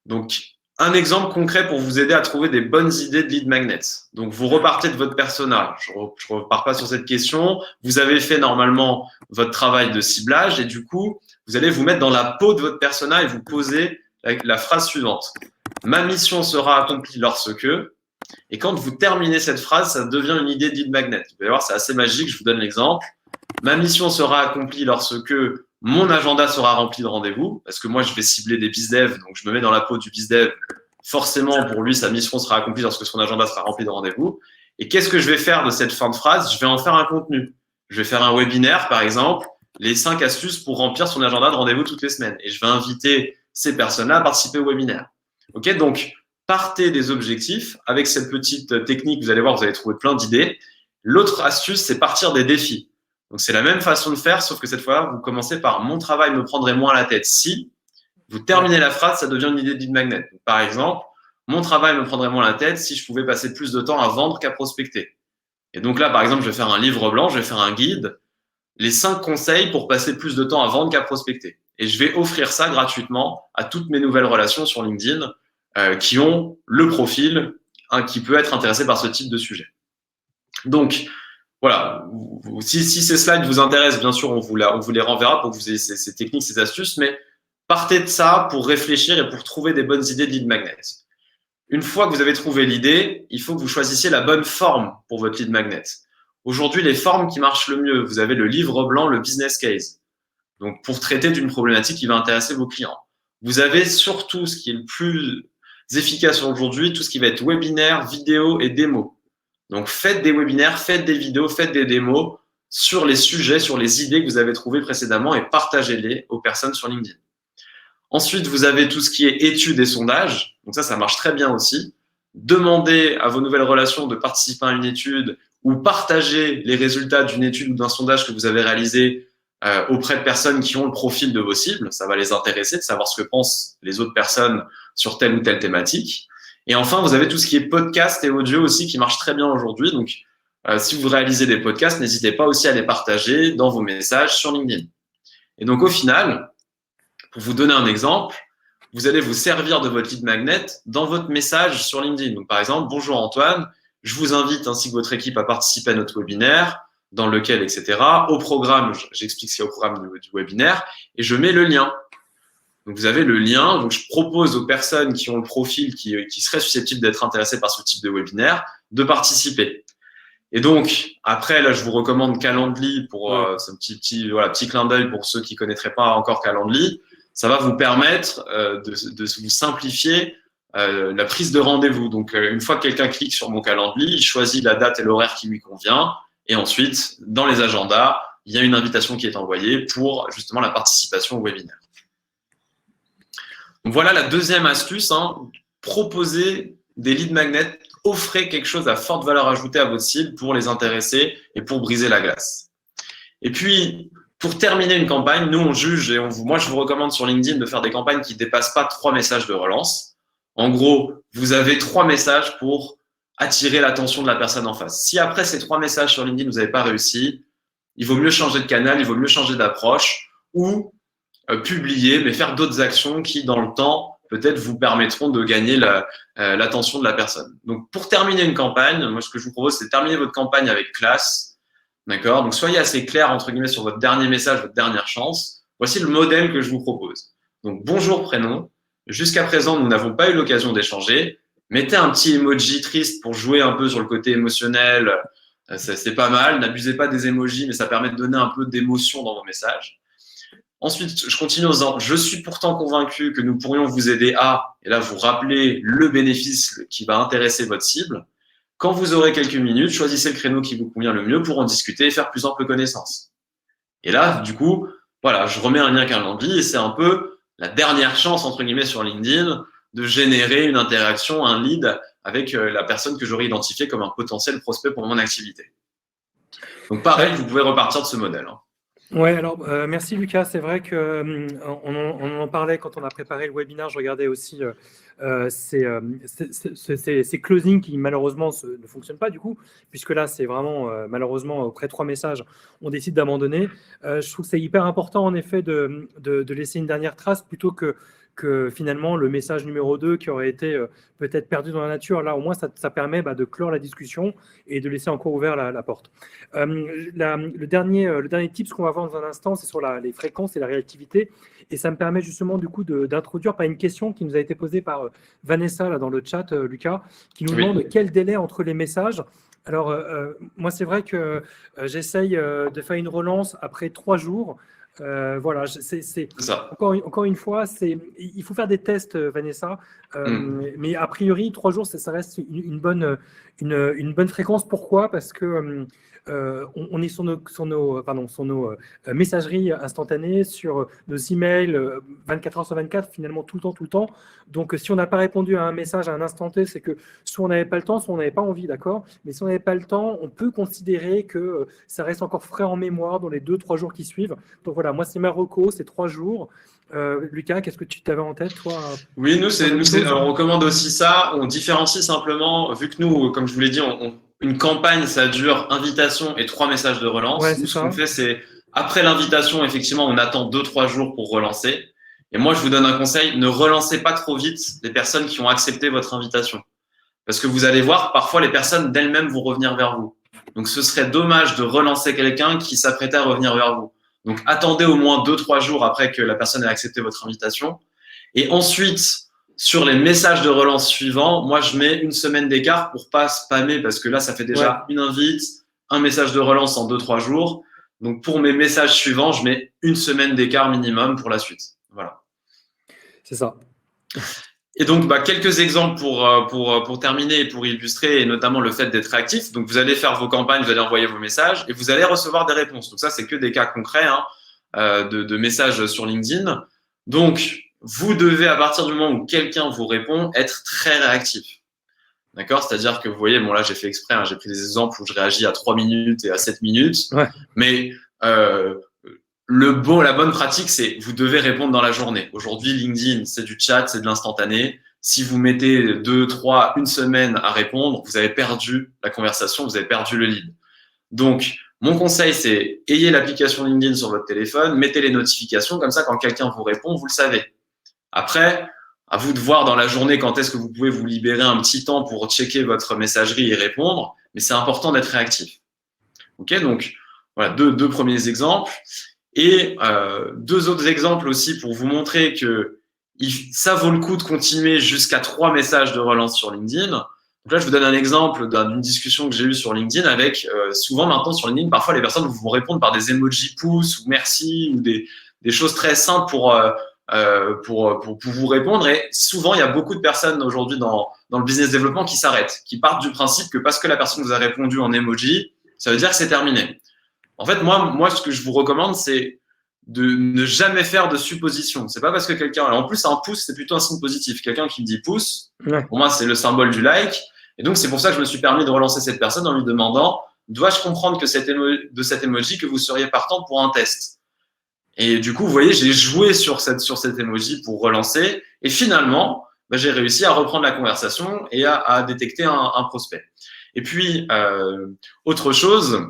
Donc, un exemple concret pour vous aider à trouver des bonnes idées de lead magnets. Donc, vous repartez de votre persona. Je ne repars pas sur cette question. Vous avez fait normalement votre travail de ciblage et du coup, vous allez vous mettre dans la peau de votre persona et vous poser la phrase suivante. Ma mission sera accomplie lorsque… Et quand vous terminez cette phrase, ça devient une idée de lead magnet. Vous allez voir, c'est assez magique. Je vous donne l'exemple. Ma mission sera accomplie lorsque mon agenda sera rempli de rendez-vous, parce que moi, je vais cibler des bizdev, donc je me mets dans la peau du bizdev. Forcément, pour lui, sa mission sera accomplie lorsque son agenda sera rempli de rendez-vous. Et qu'est-ce que je vais faire de cette fin de phrase? Je vais en faire un contenu. Je vais faire un webinaire, par exemple, les 5 astuces pour remplir son agenda de rendez-vous toutes les semaines. Et je vais inviter ces personnes-là à participer au webinaire. OK? Donc, partez des objectifs. Avec cette petite technique, vous allez voir, vous allez trouver plein d'idées. L'autre astuce, c'est partir des défis. Donc, c'est la même façon de faire, sauf que cette fois, vous commencez par « mon travail me prendrait moins la tête si ». Vous terminez la phrase, ça devient une idée de lead magnet. Donc, par exemple, « mon travail me prendrait moins la tête si je pouvais passer plus de temps à vendre qu'à prospecter ». Et donc là, par exemple, je vais faire un livre blanc, je vais faire un guide, les 5 conseils pour passer plus de temps à vendre qu'à prospecter. Et je vais offrir ça gratuitement à toutes mes nouvelles relations sur LinkedIn qui ont le profil qui peut être intéressé par ce type de sujet. Donc, voilà, si ces slides vous intéressent, bien sûr, on vous les renverra pour que vous ayez ces techniques, ces astuces, mais partez de ça pour réfléchir et pour trouver des bonnes idées de lead magnet. Une fois que vous avez trouvé l'idée, il faut que vous choisissiez la bonne forme pour votre lead magnet. Aujourd'hui, les formes qui marchent le mieux, vous avez le livre blanc, le business case. Donc, pour traiter d'une problématique qui va intéresser vos clients. Vous avez surtout ce qui est le plus efficace aujourd'hui, tout ce qui va être webinaire, vidéo et démo. Donc, faites des webinaires, faites des vidéos, faites des démos sur les sujets, sur les idées que vous avez trouvées précédemment et partagez-les aux personnes sur LinkedIn. Ensuite, vous avez tout ce qui est études et sondages. Donc ça marche très bien aussi. Demandez à vos nouvelles relations de participer à une étude ou partagez les résultats d'une étude ou d'un sondage que vous avez réalisé auprès de personnes qui ont le profil de vos cibles. Ça va les intéresser de savoir ce que pensent les autres personnes sur telle ou telle thématique. Et enfin, vous avez tout ce qui est podcast et audio aussi qui marche très bien aujourd'hui. Donc, si vous réalisez des podcasts, n'hésitez pas aussi à les partager dans vos messages sur LinkedIn. Et donc, au final, pour vous donner un exemple, vous allez vous servir de votre lead magnet dans votre message sur LinkedIn. Donc, par exemple, bonjour Antoine, je vous invite ainsi que votre équipe à participer à notre webinaire, dans lequel, etc. Au programme, j'explique ce qu'il y a au programme du webinaire et je mets le lien. Donc, vous avez le lien. Donc, je propose aux personnes qui ont le profil, qui seraient susceptibles d'être intéressées par ce type de webinaire, de participer. Et donc, après, là, je vous recommande Calendly pour ce petit clin d'œil pour ceux qui ne connaîtraient pas encore Calendly. Ça va vous permettre de vous simplifier la prise de rendez-vous. Donc, une fois que quelqu'un clique sur mon Calendly, il choisit la date et l'horaire qui lui convient. Et ensuite, dans les agendas, il y a une invitation qui est envoyée pour justement la participation au webinaire. Donc, voilà la deuxième astuce, proposer des lead magnets, offrez quelque chose à forte valeur ajoutée à votre cible pour les intéresser et pour briser la glace. Et puis, pour terminer une campagne, nous, on juge et moi, je vous recommande sur LinkedIn de faire des campagnes qui ne dépassent pas 3 messages de relance. En gros, vous avez 3 messages pour attirer l'attention de la personne en face. Si après ces 3 messages sur LinkedIn, vous n'avez pas réussi, il vaut mieux changer de canal, il vaut mieux changer d'approche ou publier, mais faire d'autres actions qui, dans le temps, peut-être vous permettront de gagner l'attention de la personne. Donc, pour terminer une campagne, moi, ce que je vous propose, c'est de terminer votre campagne avec classe. D'accord? Donc, soyez assez clair, entre guillemets, sur votre dernier message, votre dernière chance. Voici le modèle que je vous propose. Donc, bonjour, prénom. Jusqu'à présent, nous n'avons pas eu l'occasion d'échanger. Mettez un petit emoji triste pour jouer un peu sur le côté émotionnel. C'est pas mal. N'abusez pas des emojis, mais ça permet de donner un peu d'émotion dans vos messages. Ensuite, je continue en disant, je suis pourtant convaincu que nous pourrions vous aider à, et là, vous rappelez le bénéfice qui va intéresser votre cible. Quand vous aurez quelques minutes, choisissez le créneau qui vous convient le mieux pour en discuter et faire plus ample connaissance. Et là, du coup, voilà, je remets un lien Calendly et c'est un peu la dernière chance, entre guillemets, sur LinkedIn de générer une interaction, un lead avec la personne que j'aurais identifiée comme un potentiel prospect pour mon activité. Donc, pareil, vous pouvez repartir de ce modèle. Ouais, alors merci Lucas. C'est vrai que on en parlait quand on a préparé le webinaire. Je regardais aussi ces closings qui malheureusement ne fonctionnent pas du coup, puisque là c'est vraiment malheureusement après 3 messages, on décide d'abandonner. Je trouve que c'est hyper important en effet de laisser une dernière trace plutôt que finalement le message numéro 2 qui aurait été peut-être perdu dans la nature. Là, au moins, ça permet de clore la discussion et de laisser encore ouvert la porte. Le dernier tips qu'on va voir dans un instant, c'est sur les fréquences et la réactivité. Et ça me permet justement du coup d'introduire par une question qui nous a été posée par Vanessa là, dans le chat, Lucas, qui nous demande quel délai entre les messages. Alors, moi, c'est vrai que j'essaye de faire une relance après 3 jours. Voilà, c'est encore une fois, il faut faire des tests, Vanessa, mais a priori 3 jours, ça reste une bonne fréquence. Pourquoi? Parce que on est sur nos messageries instantanées, sur nos emails 24 heures sur 24, finalement tout le temps. Donc, si on n'a pas répondu à un message à un instant T, c'est que soit on n'avait pas le temps, soit on n'avait pas envie, d'accord? Mais si on n'avait pas le temps, on peut considérer que ça reste encore frais en mémoire dans les 2-3 jours qui suivent. Donc voilà, moi, c'est ma reco, c'est 3 jours. Lucas, qu'est-ce que tu t'avais en tête, toi? Oui, on recommande aussi ça. On différencie simplement, vu que nous, comme je vous l'ai dit, une campagne, ça dure invitation et 3 messages de relance. Ouais, nous, ce qu'on fait, c'est après l'invitation, effectivement, on attend 2-3 jours pour relancer. Et moi, je vous donne un conseil, ne relancez pas trop vite les personnes qui ont accepté votre invitation. Parce que vous allez voir, parfois, les personnes d'elles-mêmes vont revenir vers vous. Donc, ce serait dommage de relancer quelqu'un qui s'apprêtait à revenir vers vous. Donc, attendez au moins 2-3 jours après que la personne ait accepté votre invitation. Et ensuite, sur les messages de relance suivants, moi, je mets 1 semaine d'écart pour pas spammer parce que là, ça fait déjà une invite, un message de relance en 2-3 jours. Donc, pour mes messages suivants, je mets 1 semaine d'écart minimum pour la suite. Voilà. C'est ça. Et donc, quelques exemples pour terminer et pour illustrer, et notamment le fait d'être réactif. Donc, vous allez faire vos campagnes, vous allez envoyer vos messages et vous allez recevoir des réponses. Donc, ça, c'est que des cas concrets de messages sur LinkedIn. Donc, vous devez, à partir du moment où quelqu'un vous répond, être très réactif. D'accord? C'est-à-dire que vous voyez, bon là, j'ai fait exprès, j'ai pris des exemples où je réagis à 3 minutes et à 7 minutes. Ouais. Mais la bonne pratique, c'est vous devez répondre dans la journée. Aujourd'hui, LinkedIn, c'est du chat, c'est de l'instantané. Si vous mettez 2, 3, une semaine à répondre, vous avez perdu la conversation, vous avez perdu le lead. Donc, mon conseil, c'est ayez l'application LinkedIn sur votre téléphone, mettez les notifications, comme ça, quand quelqu'un vous répond, vous le savez. Après, à vous de voir dans la journée quand est-ce que vous pouvez vous libérer un petit temps pour checker votre messagerie et répondre, mais c'est important d'être réactif. Ok, donc voilà deux premiers exemples. Et 2 autres exemples aussi pour vous montrer que ça vaut le coup de continuer jusqu'à 3 messages de relance sur LinkedIn. Donc là, je vous donne un exemple d'une discussion que j'ai eue sur LinkedIn avec souvent maintenant sur LinkedIn, parfois les personnes vont répondre par des emojis pouces ou merci ou des choses très simples pour vous répondre. Et souvent, il y a beaucoup de personnes aujourd'hui dans le business développement qui s'arrêtent, qui partent du principe que parce que la personne vous a répondu en emoji, ça veut dire que c'est terminé. En fait, moi, ce que je vous recommande, c'est de ne jamais faire de suppositions. C'est pas parce que quelqu'un, en plus, un pouce, c'est plutôt un signe positif. Quelqu'un qui me dit pouce, pour moi, c'est le symbole du like. Et donc, c'est pour ça que je me suis permis de relancer cette personne en lui demandant, dois-je comprendre que de cet emoji que vous seriez partant pour un test? Et du coup, vous voyez, j'ai joué sur cet emoji pour relancer. Et finalement, j'ai réussi à reprendre la conversation et à détecter un prospect. Et puis, autre chose,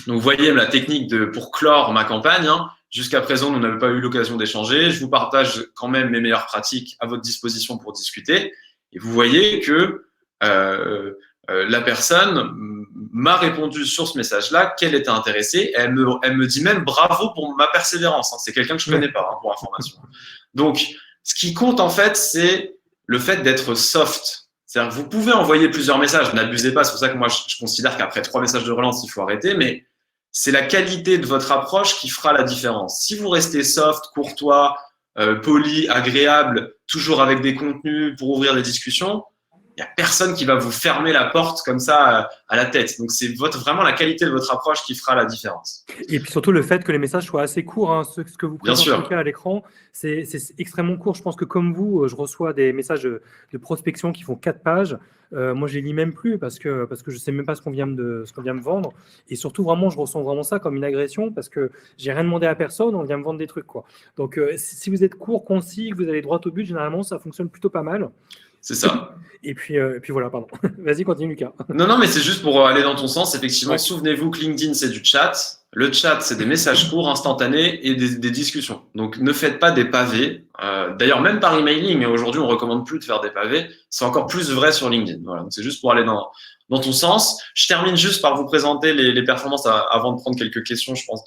donc, vous voyez la technique pour clore ma campagne. Jusqu'à présent, nous n'avons pas eu l'occasion d'échanger. Je vous partage quand même mes meilleures pratiques à votre disposition pour discuter. Et vous voyez que la personne m'a répondu sur ce message-là qu'elle était intéressée. Elle me dit même bravo pour ma persévérance. C'est quelqu'un que je ne connais pas, pour information. Donc, ce qui compte en fait, c'est le fait d'être soft. C'est-à-dire que vous pouvez envoyer plusieurs messages, n'abusez pas. C'est pour ça que moi, je considère qu'après 3 messages de relance, il faut arrêter. Mais c'est la qualité de votre approche qui fera la différence. Si vous restez soft, courtois, poli, agréable, toujours avec des contenus pour ouvrir des discussions, il n'y a personne qui va vous fermer la porte comme ça à la tête. Donc, c'est vraiment la qualité de votre approche qui fera la différence. Et puis surtout, le fait que les messages soient assez courts. Ce que vous présentez à l'écran, c'est extrêmement court. Je pense que comme vous, je reçois des messages de prospection qui font 4 pages. Moi, je les lis même plus parce que je sais même pas ce qu'on vient me vendre. Et surtout, vraiment, je ressens vraiment ça comme une agression parce que j'ai rien demandé à personne, on vient me vendre des trucs, quoi. Donc, si vous êtes court, concis, que vous allez droit au but, généralement, ça fonctionne plutôt pas mal. C'est ça. Et puis voilà, pardon. Vas-y, continue, Lucas. Non, mais c'est juste pour aller dans ton sens. Effectivement, souvenez-vous que LinkedIn, c'est du chat. Le chat, c'est des messages courts, instantanés et des discussions. Donc, ne faites pas des pavés. D'ailleurs, même par emailing, mais aujourd'hui, on recommande plus de faire des pavés. C'est encore plus vrai sur LinkedIn. Voilà. Donc, c'est juste pour aller dans ton sens. Je termine juste par vous présenter les performances avant de prendre quelques questions, je pense,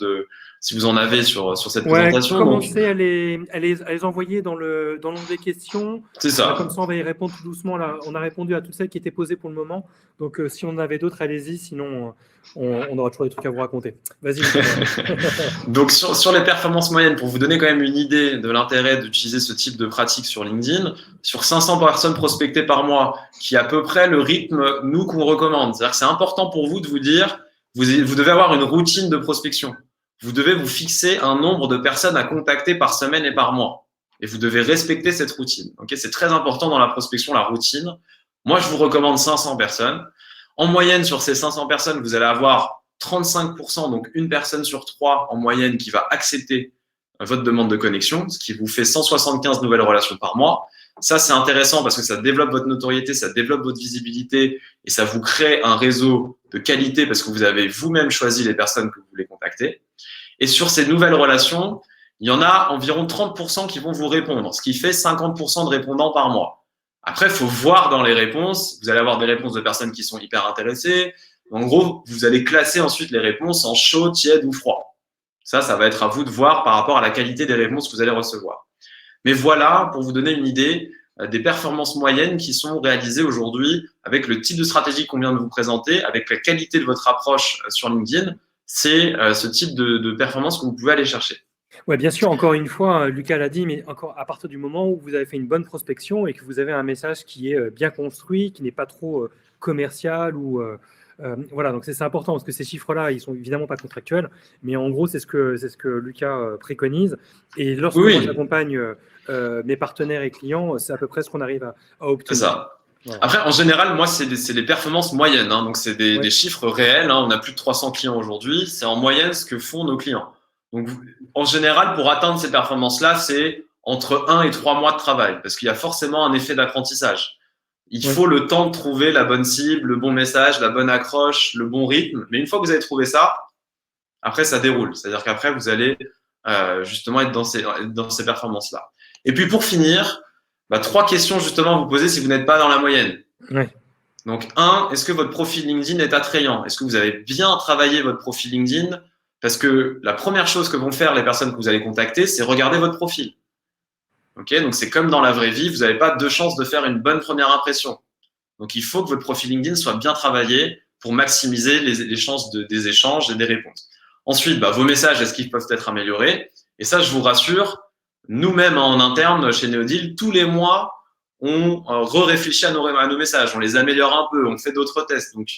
si vous en avez sur cette présentation. Commencez à les envoyer dans l'onglet questions. C'est ça. Comme ça, on va y répondre tout doucement. Là, on a répondu à toutes celles qui étaient posées pour le moment. Donc, si on en avait d'autres, allez-y. Sinon, on aura toujours des trucs à vous raconter. Vas-y. Donc, sur les performances moyennes, pour vous donner quand même une idée de l'intérêt d'utiliser ce type de pratique sur LinkedIn, sur 500 personnes prospectées par mois, qui est à peu près le rythme, nous, qu'on recommande. C'est-à-dire que c'est important pour vous de vous dire, vous devez avoir une routine de prospection. Vous devez vous fixer un nombre de personnes à contacter par semaine et par mois. Et vous devez respecter cette routine. Okay, c'est très important dans la prospection, la routine. Moi, je vous recommande 500 personnes. En moyenne, sur ces 500 personnes, vous allez avoir 35%, donc une personne sur 3 en moyenne qui va accepter votre demande de connexion, ce qui vous fait 175 nouvelles relations par mois. Ça, c'est intéressant parce que ça développe votre notoriété, ça développe votre visibilité et ça vous crée un réseau de qualité parce que vous avez vous-même choisi les personnes que vous voulez contacter. Et sur ces nouvelles relations, il y en a environ 30% qui vont vous répondre, ce qui fait 50% de répondants par mois. Après, il faut voir dans les réponses. Vous allez avoir des réponses de personnes qui sont hyper intéressées. En gros, vous allez classer ensuite les réponses en chaud, tiède ou froid. Ça va être à vous de voir par rapport à la qualité des réponses que vous allez recevoir. Mais voilà, pour vous donner une idée, des performances moyennes qui sont réalisées aujourd'hui avec le type de stratégie qu'on vient de vous présenter, avec la qualité de votre approche sur LinkedIn. C'est ce type de performance que vous pouvez aller chercher. Oui, bien sûr, encore une fois, Lucas l'a dit, mais encore à partir du moment où vous avez fait une bonne prospection et que vous avez un message qui est bien construit, qui n'est pas trop commercial ou… voilà, donc c'est important parce que ces chiffres-là, ils sont évidemment pas contractuels, mais en gros, c'est ce que Lucas préconise. Et lorsque moi j'accompagne mes partenaires et clients, c'est à peu près ce qu'on arrive à obtenir. C'est ça. Voilà. Après, en général, moi, c'est des performances moyennes. Donc, c'est des chiffres réels. On a plus de 300 clients aujourd'hui. C'est en moyenne ce que font nos clients. Donc, en général, pour atteindre ces performances-là, c'est entre 1 et 3 mois de travail parce qu'il y a forcément un effet d'apprentissage. Il faut le temps de trouver la bonne cible, le bon message, la bonne accroche, le bon rythme. Mais une fois que vous avez trouvé ça, après, ça déroule. C'est-à-dire qu'après, vous allez justement être dans ces performances-là. Et puis, pour finir, 3 questions justement à vous poser si vous n'êtes pas dans la moyenne. Ouais. Donc, 1, est-ce que votre profil LinkedIn est attrayant? Est-ce que vous avez bien travaillé votre profil LinkedIn? Parce que la première chose que vont faire les personnes que vous allez contacter, c'est regarder votre profil. Okay, donc, c'est comme dans la vraie vie, vous n'avez pas 2 chances de faire une bonne première impression. Donc, il faut que votre profil LinkedIn soit bien travaillé pour maximiser les chances des échanges et des réponses. Ensuite, vos messages, est-ce qu'ils peuvent être améliorés? Et ça, je vous rassure, nous-mêmes en interne chez Neodeal, tous les mois, on réfléchit à nos messages, on les améliore un peu, on fait d'autres tests. Donc,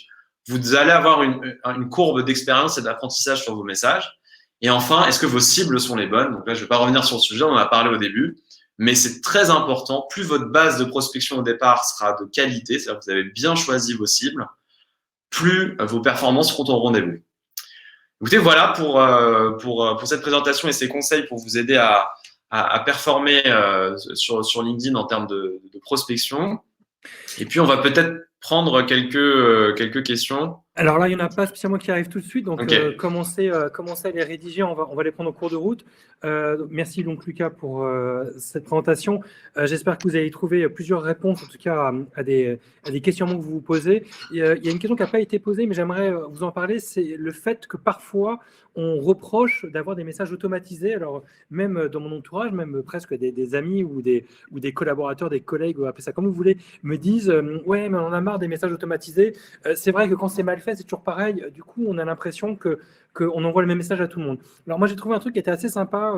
vous allez avoir une courbe d'expérience et d'apprentissage sur vos messages. Et enfin, est-ce que vos cibles sont les bonnes? Donc là, je ne vais pas revenir sur le sujet, on en a parlé au début, mais c'est très important. Plus votre base de prospection au départ sera de qualité, c'est-à-dire que vous avez bien choisi vos cibles, plus vos performances seront au rendez-vous. Écoutez, voilà pour cette présentation et ces conseils pour vous aider à performer sur LinkedIn en termes de prospection. Et puis, on va peut-être prendre quelques questions. Alors là, il n'y en a pas spécialement qui arrivent tout de suite, donc Okay. commencez à les rédiger, on va les prendre au cours de route. Merci donc Lucas pour cette présentation. J'espère que vous avez trouvé plusieurs réponses, en tout cas à des questionnements que vous vous posez. Il y a une question qui n'a pas été posée, mais j'aimerais vous en parler, c'est le fait que parfois on reproche d'avoir des messages automatisés. Alors même dans mon entourage, même presque des amis ou des collaborateurs, des collègues, appelez ça comme vous voulez, me disent ouais, mais on a marre des messages automatisés. C'est vrai que quand c'est mal fait, c'est toujours pareil. Du coup, on a l'impression qu'on envoie le même message à tout le monde. Alors moi, j'ai trouvé un truc qui était assez sympa.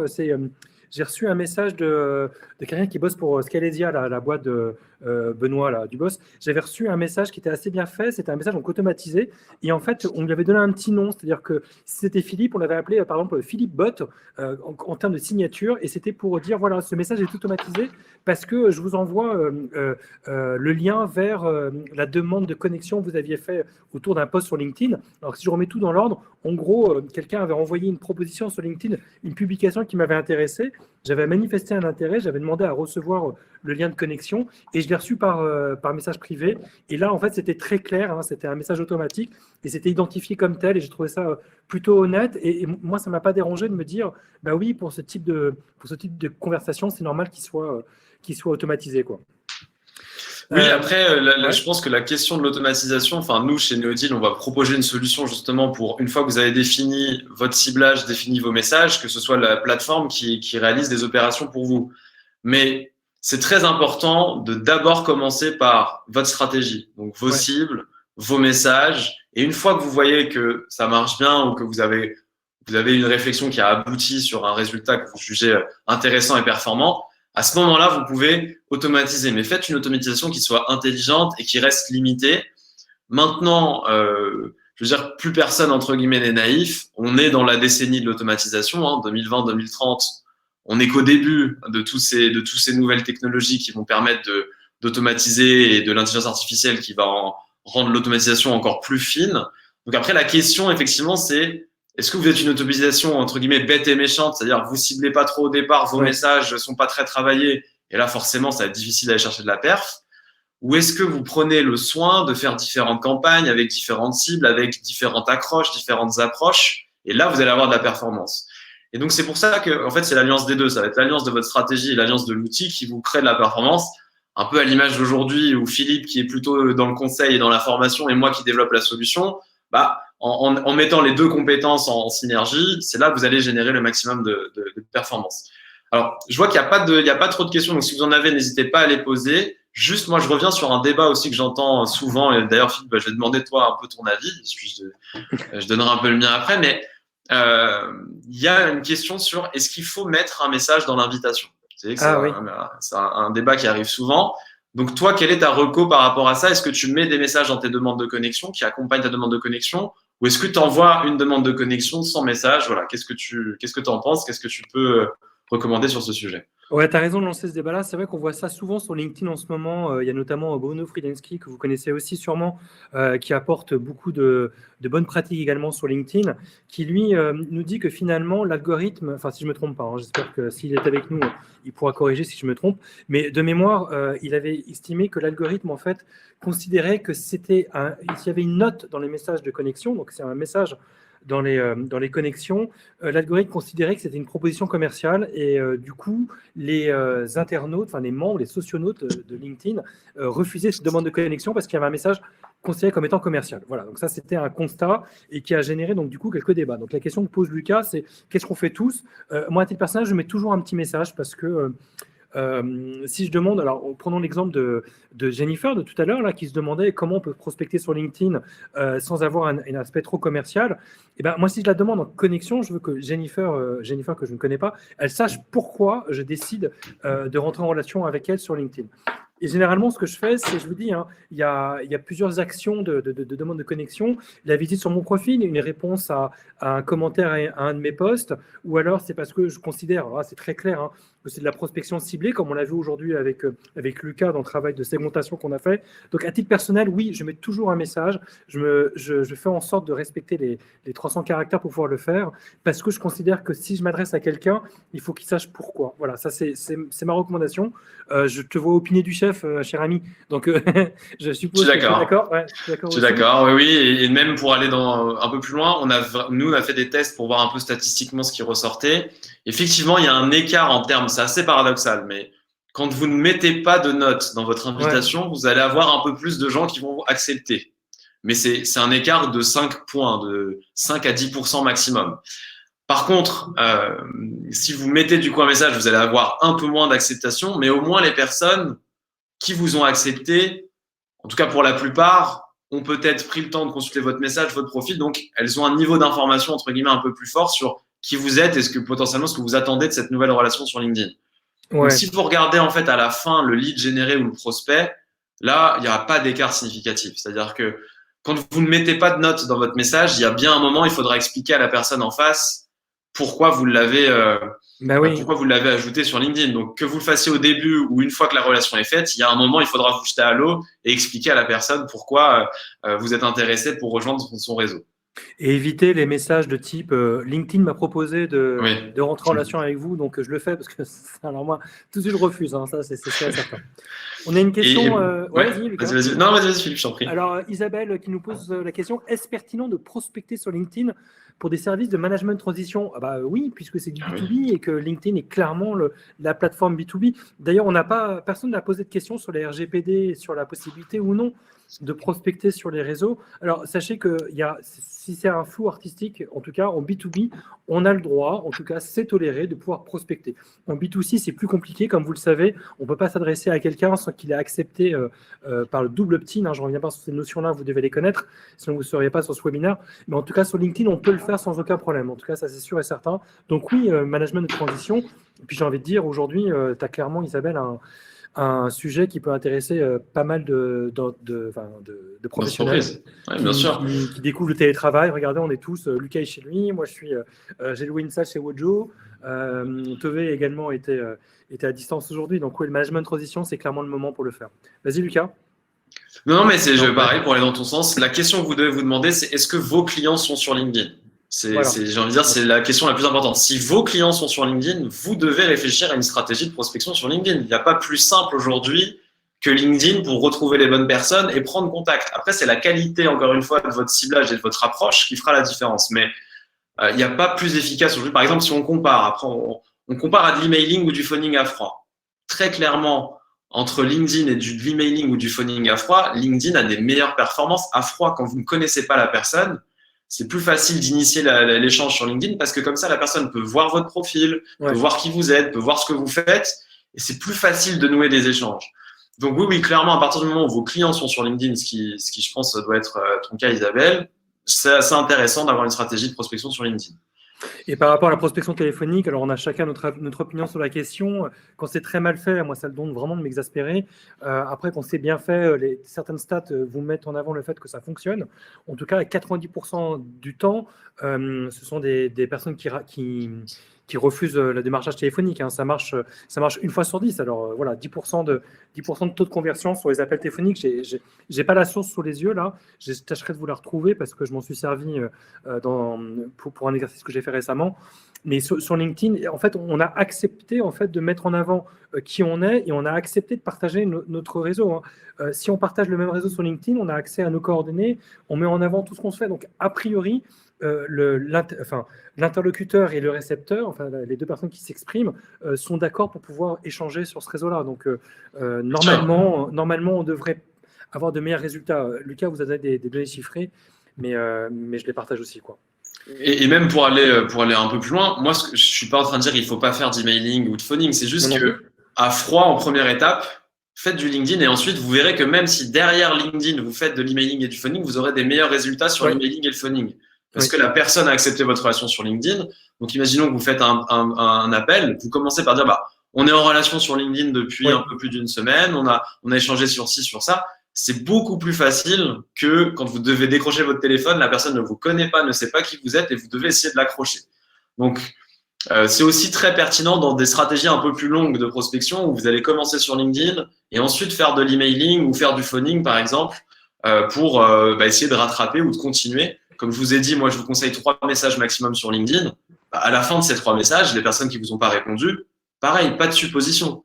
J'ai reçu un message de quelqu'un qui bosse pour Scalesia, la boîte de Benoît là, du boss. J'avais reçu un message qui était assez bien fait. C'était un message donc automatisé. Et en fait, on lui avait donné un petit nom. C'est-à-dire que si c'était Philippe, on l'avait appelé par exemple Philippe Bot en termes de signature. Et c'était pour dire voilà, ce message est automatisé parce que je vous envoie le lien vers la demande de connexion que vous aviez fait autour d'un post sur LinkedIn. Alors si je remets tout dans l'ordre, en gros, quelqu'un avait envoyé une proposition sur LinkedIn, une publication qui m'avait intéressé. J'avais manifesté un intérêt, j'avais demandé à recevoir le lien de connexion et je l'ai reçu par message privé. Et là, en fait, c'était très clair, hein, c'était un message automatique et c'était identifié comme tel et j'ai trouvé ça plutôt honnête. Et moi, ça ne m'a pas dérangé de me dire, bah oui, pour ce type de conversation, c'est normal qu'il soit automatisé, quoi. Oui, après, je pense que la question de l'automatisation, enfin, nous, chez Neodeal, on va proposer une solution justement pour, une fois que vous avez défini votre ciblage, défini vos messages, que ce soit la plateforme qui réalise des opérations pour vous. Mais c'est très important de d'abord commencer par votre stratégie, donc vos cibles, vos messages. Et une fois que vous voyez que ça marche bien ou que vous avez une réflexion qui a abouti sur un résultat que vous jugez intéressant et performant, à ce moment-là, vous pouvez automatiser, mais faites une automatisation qui soit intelligente et qui reste limitée. Maintenant, je veux dire, plus personne, entre guillemets, n'est naïf. On est dans la décennie de l'automatisation, hein, 2020-2030. On n'est qu'au début de tous ces nouvelles technologies qui vont permettre d'automatiser et de l'intelligence artificielle qui va rendre l'automatisation encore plus fine. Donc après, la question, effectivement, c'est est-ce que vous êtes une automatisation entre guillemets bête et méchante, c'est-à-dire que vous ciblez pas trop au départ, vos messages sont pas très travaillés, et là forcément ça va être difficile d'aller chercher de la perf, ou est-ce que vous prenez le soin de faire différentes campagnes avec différentes cibles, avec différentes accroches, différentes approches, et là vous allez avoir de la performance. Et donc c'est pour ça que en fait c'est l'alliance des deux, ça va être l'alliance de votre stratégie et l'alliance de l'outil qui vous crée de la performance, un peu à l'image d'aujourd'hui où Philippe qui est plutôt dans le conseil et dans la formation et moi qui développe la solution, en mettant les deux compétences en synergie, c'est là que vous allez générer le maximum de performance. Alors, je vois qu'il n'y a pas trop de questions, donc si vous en avez, n'hésitez pas à les poser. Juste, moi, je reviens sur un débat aussi que j'entends souvent, et d'ailleurs, Philippe, je vais demander toi un peu ton avis, je donnerai un peu le mien après, mais il y a une question sur est-ce qu'il faut mettre un message dans l'invitation? C'est un débat qui arrive souvent. Donc, toi, quelle est ta reco par rapport à ça? Est-ce que tu mets des messages dans tes demandes de connexion qui accompagnent ta demande de connexion? Ou est-ce que tu envoies une demande de connexion sans message? Voilà, qu'est-ce que tu en penses? Qu'est-ce que tu peux recommander sur ce sujet? Ouais, tu as raison de lancer ce débat-là. C'est vrai qu'on voit ça souvent sur LinkedIn en ce moment. Il y a notamment Bruno Friedensky, que vous connaissez aussi sûrement, qui apporte beaucoup de bonnes pratiques également sur LinkedIn, qui lui nous dit que finalement, l'algorithme, enfin si je ne me trompe pas, hein, j'espère que s'il est avec nous, il pourra corriger si je me trompe, mais de mémoire, il avait estimé que l'algorithme, en fait, considérait que s'il y avait une note dans les messages de connexion, donc c'est un message dans les connexions, l'algorithme considérait que c'était une proposition commerciale et du coup, les internautes, enfin les membres, les socionautes de LinkedIn refusaient cette demande de connexion parce qu'il y avait un message considéré comme étant commercial. Voilà, donc ça c'était un constat et qui a généré donc du coup quelques débats. Donc la question que pose Lucas, c'est qu'est-ce qu'on fait tous? Moi, à titre personnel, je mets toujours un petit message parce que si je demande, alors prenons l'exemple de Jennifer de tout à l'heure, là, qui se demandait comment on peut prospecter sur LinkedIn sans avoir un aspect trop commercial. Et ben, moi, si je la demande en connexion, je veux que Jennifer, que je ne connais pas, elle sache pourquoi je décide de rentrer en relation avec elle sur LinkedIn. Et généralement, ce que je fais, c'est, je vous dis, hein, il y a plusieurs actions de demande de connexion. La visite sur mon profil, une réponse à un commentaire à un de mes posts, ou alors c'est parce que je considère, c'est très clair, hein, que c'est de la prospection ciblée, comme on l'a vu aujourd'hui avec Lucas dans le travail de segmentation qu'on a fait. Donc, à titre personnel, oui, je mets toujours un message. Je fais en sorte de respecter les 300 caractères pour pouvoir le faire, parce que je considère que si je m'adresse à quelqu'un, il faut qu'il sache pourquoi. Voilà, ça, c'est ma recommandation. Je te vois opiner du chef, cher ami. Donc, je suppose Je suis que tu es d'accord. d'accord. Ouais, Je suis d'accord, oui, oui. Et même pour aller un peu plus loin, on a fait des tests pour voir un peu statistiquement ce qui ressortait. Effectivement, il y a un écart en termes, c'est assez paradoxal, mais quand vous ne mettez pas de notes dans votre invitation, vous allez avoir un peu plus de gens qui vont accepter. Mais c'est un écart de 5 points, de 5 à 10% maximum. Par contre, si vous mettez du coup un message, vous allez avoir un peu moins d'acceptation, mais au moins les personnes qui vous ont accepté, en tout cas pour la plupart, ont peut-être pris le temps de consulter votre message, votre profil, donc elles ont un niveau d'information entre guillemets un peu plus fort sur qui vous êtes et potentiellement ce que vous attendez de cette nouvelle relation sur LinkedIn. Ouais. Donc si vous regardez en fait à la fin le lead généré ou le prospect, là il n'y aura pas d'écart significatif. C'est-à-dire que quand vous ne mettez pas de notes dans votre message, il y a bien un moment, il faudra expliquer à la personne en face pourquoi vous l'avez pourquoi vous l'avez ajouté sur LinkedIn. Donc que vous le fassiez au début ou une fois que la relation est faite, il y a un moment, il faudra vous jeter à l'eau et expliquer à la personne pourquoi vous êtes intéressé pour rejoindre son réseau. Et éviter les messages de type LinkedIn m'a proposé de rentrer en relation avec vous, donc je le fais parce que alors moi, tout de suite, je refuse, hein, ça c'est certain. On a une question. Vas-y, Lucas. Vas-y. Non, vas-y, Philippe, je t'en prie. Alors, Isabelle qui nous pose la question, est-ce pertinent de prospecter sur LinkedIn pour des services de management de transition? Oui, puisque c'est du B2B et que LinkedIn est clairement la plateforme B2B. D'ailleurs, personne n'a posé de question sur les RGPD, sur la possibilité ou non de prospecter sur les réseaux. Alors, sachez que si c'est un flou artistique, en tout cas en B2B, on a le droit, en tout cas c'est toléré de pouvoir prospecter. En B2C, c'est plus compliqué, comme vous le savez, on ne peut pas s'adresser à quelqu'un sans qu'il ait accepté par le double opt-in. Je ne reviens pas sur ces notions-là, vous devez les connaître, sinon vous ne seriez pas sur ce webinaire. Mais en tout cas, sur LinkedIn, on peut le faire sans aucun problème. En tout cas, ça c'est sûr et certain. Donc oui, management de transition. Et puis j'ai envie de dire, aujourd'hui, tu as clairement, Isabelle, un sujet qui peut intéresser pas mal de professionnels qui découvrent le télétravail. Regardez, on est tous, Lucas est chez lui, moi j'ai loué une salle chez Wojo, Tové également était à distance aujourd'hui, donc oui, le management de transition, c'est clairement le moment pour le faire. Vas-y Lucas. Non, mais c'est pareil pour aller dans ton sens. La question que vous devez vous demander, c'est est-ce que vos clients sont sur LinkedIn? J'ai envie de dire, c'est la question la plus importante. Si vos clients sont sur LinkedIn, vous devez réfléchir à une stratégie de prospection sur LinkedIn. Il n'y a pas plus simple aujourd'hui que LinkedIn pour retrouver les bonnes personnes et prendre contact. Après, c'est la qualité, encore une fois, de votre ciblage et de votre approche qui fera la différence. Mais il n'y a pas plus efficace aujourd'hui. Par exemple, si on compare, après, on compare à de l'emailing ou du phoning à froid. Très clairement, entre LinkedIn et de l'emailing ou du phoning à froid, LinkedIn a des meilleures performances à froid. Quand vous ne connaissez pas la personne, c'est plus facile d'initier l'échange sur LinkedIn parce que comme ça, la personne peut voir votre profil, peut voir qui vous êtes, peut voir ce que vous faites et c'est plus facile de nouer des échanges. Donc oui, clairement, à partir du moment où vos clients sont sur LinkedIn, ce qui je pense doit être ton cas, Isabelle, c'est assez intéressant d'avoir une stratégie de prospection sur LinkedIn. Et par rapport à la prospection téléphonique, alors on a chacun notre opinion sur la question. Quand c'est très mal fait, moi ça donne vraiment de m'exaspérer. Après, quand c'est bien fait, certaines stats vous mettent en avant le fait que ça fonctionne. En tout cas, 90% du temps, ce sont des personnes qui qui refusent le démarchage téléphonique. Hein. Ça marche une fois sur 10. Alors voilà, 10% de taux de conversion sur les appels téléphoniques. J'ai pas la source sous les yeux là. Je tâcherai de vous la retrouver parce que je m'en suis servi pour un exercice que j'ai fait récemment. Mais sur LinkedIn, en fait, on a accepté en fait de mettre en avant qui on est et on a accepté de partager notre réseau. Hein. Si on partage le même réseau sur LinkedIn, on a accès à nos coordonnées, on met en avant tout ce qu'on se fait. Donc, a priori, l'interlocuteur et le récepteur, enfin les deux personnes qui s'expriment, sont d'accord pour pouvoir échanger sur ce réseau-là. Donc, normalement, on devrait avoir de meilleurs résultats. Lucas, vous avez des données chiffrées, mais je les partage aussi, quoi. Et même pour aller un peu plus loin, moi, je suis pas en train de dire qu'il faut pas faire d'emailing ou de phoning. C'est juste que, à froid, en première étape, faites du LinkedIn et ensuite, vous verrez que même si derrière LinkedIn, vous faites de l'emailing et du phoning, vous aurez des meilleurs résultats sur l'emailing et le phoning. Parce que la personne a accepté votre relation sur LinkedIn. Donc, imaginons que vous faites un appel. Vous commencez par dire, on est en relation sur LinkedIn depuis un peu plus d'une semaine. On a échangé sur ci, sur ça. C'est beaucoup plus facile que quand vous devez décrocher votre téléphone, la personne ne vous connaît pas, ne sait pas qui vous êtes et vous devez essayer de l'accrocher. Donc, c'est aussi très pertinent dans des stratégies un peu plus longues de prospection où vous allez commencer sur LinkedIn et ensuite faire de l'emailing ou faire du phoning, par exemple, pour essayer de rattraper ou de continuer. Comme je vous ai dit, moi, je vous conseille 3 messages maximum sur LinkedIn. À la fin de ces 3 messages, les personnes qui vous ont pas répondu, pareil, pas de supposition.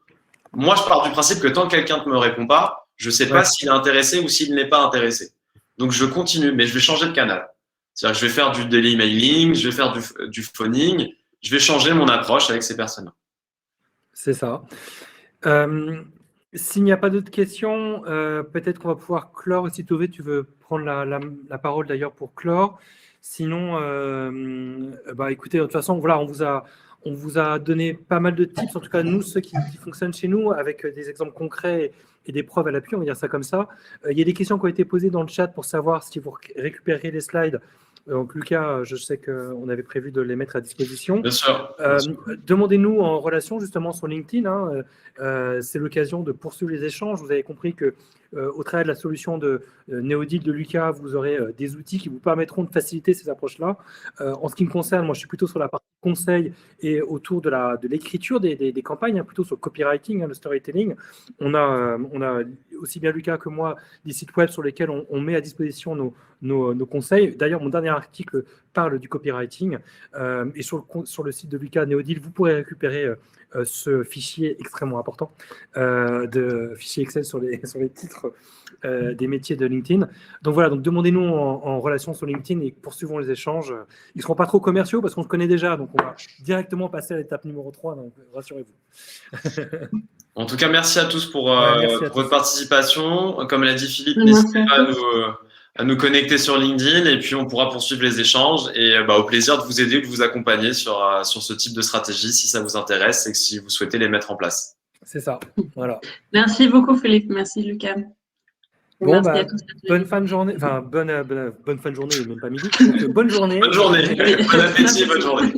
Moi, je pars du principe que tant que quelqu'un ne me répond pas, je ne sais pas s'il est intéressé ou s'il n'est pas intéressé. Donc, je continue, mais je vais changer de canal. C'est-à-dire que je vais faire du daily mailing, je vais faire du phoning, je vais changer mon approche avec ces personnes-là. C'est ça. S'il n'y a pas d'autres questions, peut-être qu'on va pouvoir clore. Si Tove, tu veux prendre la parole d'ailleurs pour clore. Sinon, écoutez, de toute façon, voilà, on vous a donné pas mal de tips, en tout cas nous, ceux qui fonctionnent chez nous, avec des exemples concrets et des preuves à l'appui, on va dire ça comme ça. Il y a des questions qui ont été posées dans le chat pour savoir si vous récupérez les slides. Donc Lucas, je sais qu'on avait prévu de les mettre à disposition. Bien sûr. Demandez-nous en relation justement sur LinkedIn. C'est l'occasion de poursuivre les échanges. Vous avez compris que au travers de la solution de Neodeal de Lucas, vous aurez des outils qui vous permettront de faciliter ces approches-là. En ce qui me concerne, moi je suis plutôt sur la partie conseil et autour de l'écriture des campagnes, plutôt sur le copywriting, le storytelling. On a aussi bien Lucas que moi des sites web sur lesquels on met à disposition nos conseils. D'ailleurs, mon dernier article parle du copywriting et sur le site de Lucas Neodeal, vous pourrez récupérer ce fichier extrêmement important de fichier Excel sur les titres des métiers de LinkedIn. Donc voilà, donc demandez-nous en relation sur LinkedIn et poursuivons les échanges. Ils ne seront pas trop commerciaux parce qu'on se connaît déjà, donc on va directement passer à l'étape numéro 3, donc rassurez-vous. En tout cas, merci à tous pour votre participation. Comme l'a dit Philippe, n'hésitez pas à nous connecter sur LinkedIn et puis on pourra poursuivre les échanges et au plaisir de vous aider ou de vous accompagner sur ce type de stratégie si ça vous intéresse et que si vous souhaitez les mettre en place. C'est ça, voilà. Merci beaucoup Philippe, merci Lucas. Bon, bonne fin de journée, enfin bonne fin de journée, même pas midi. Donc, bonne journée. Bonne journée, bon appétit, bonne journée.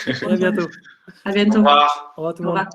À bientôt. À bientôt. Au revoir. Au revoir tout le monde.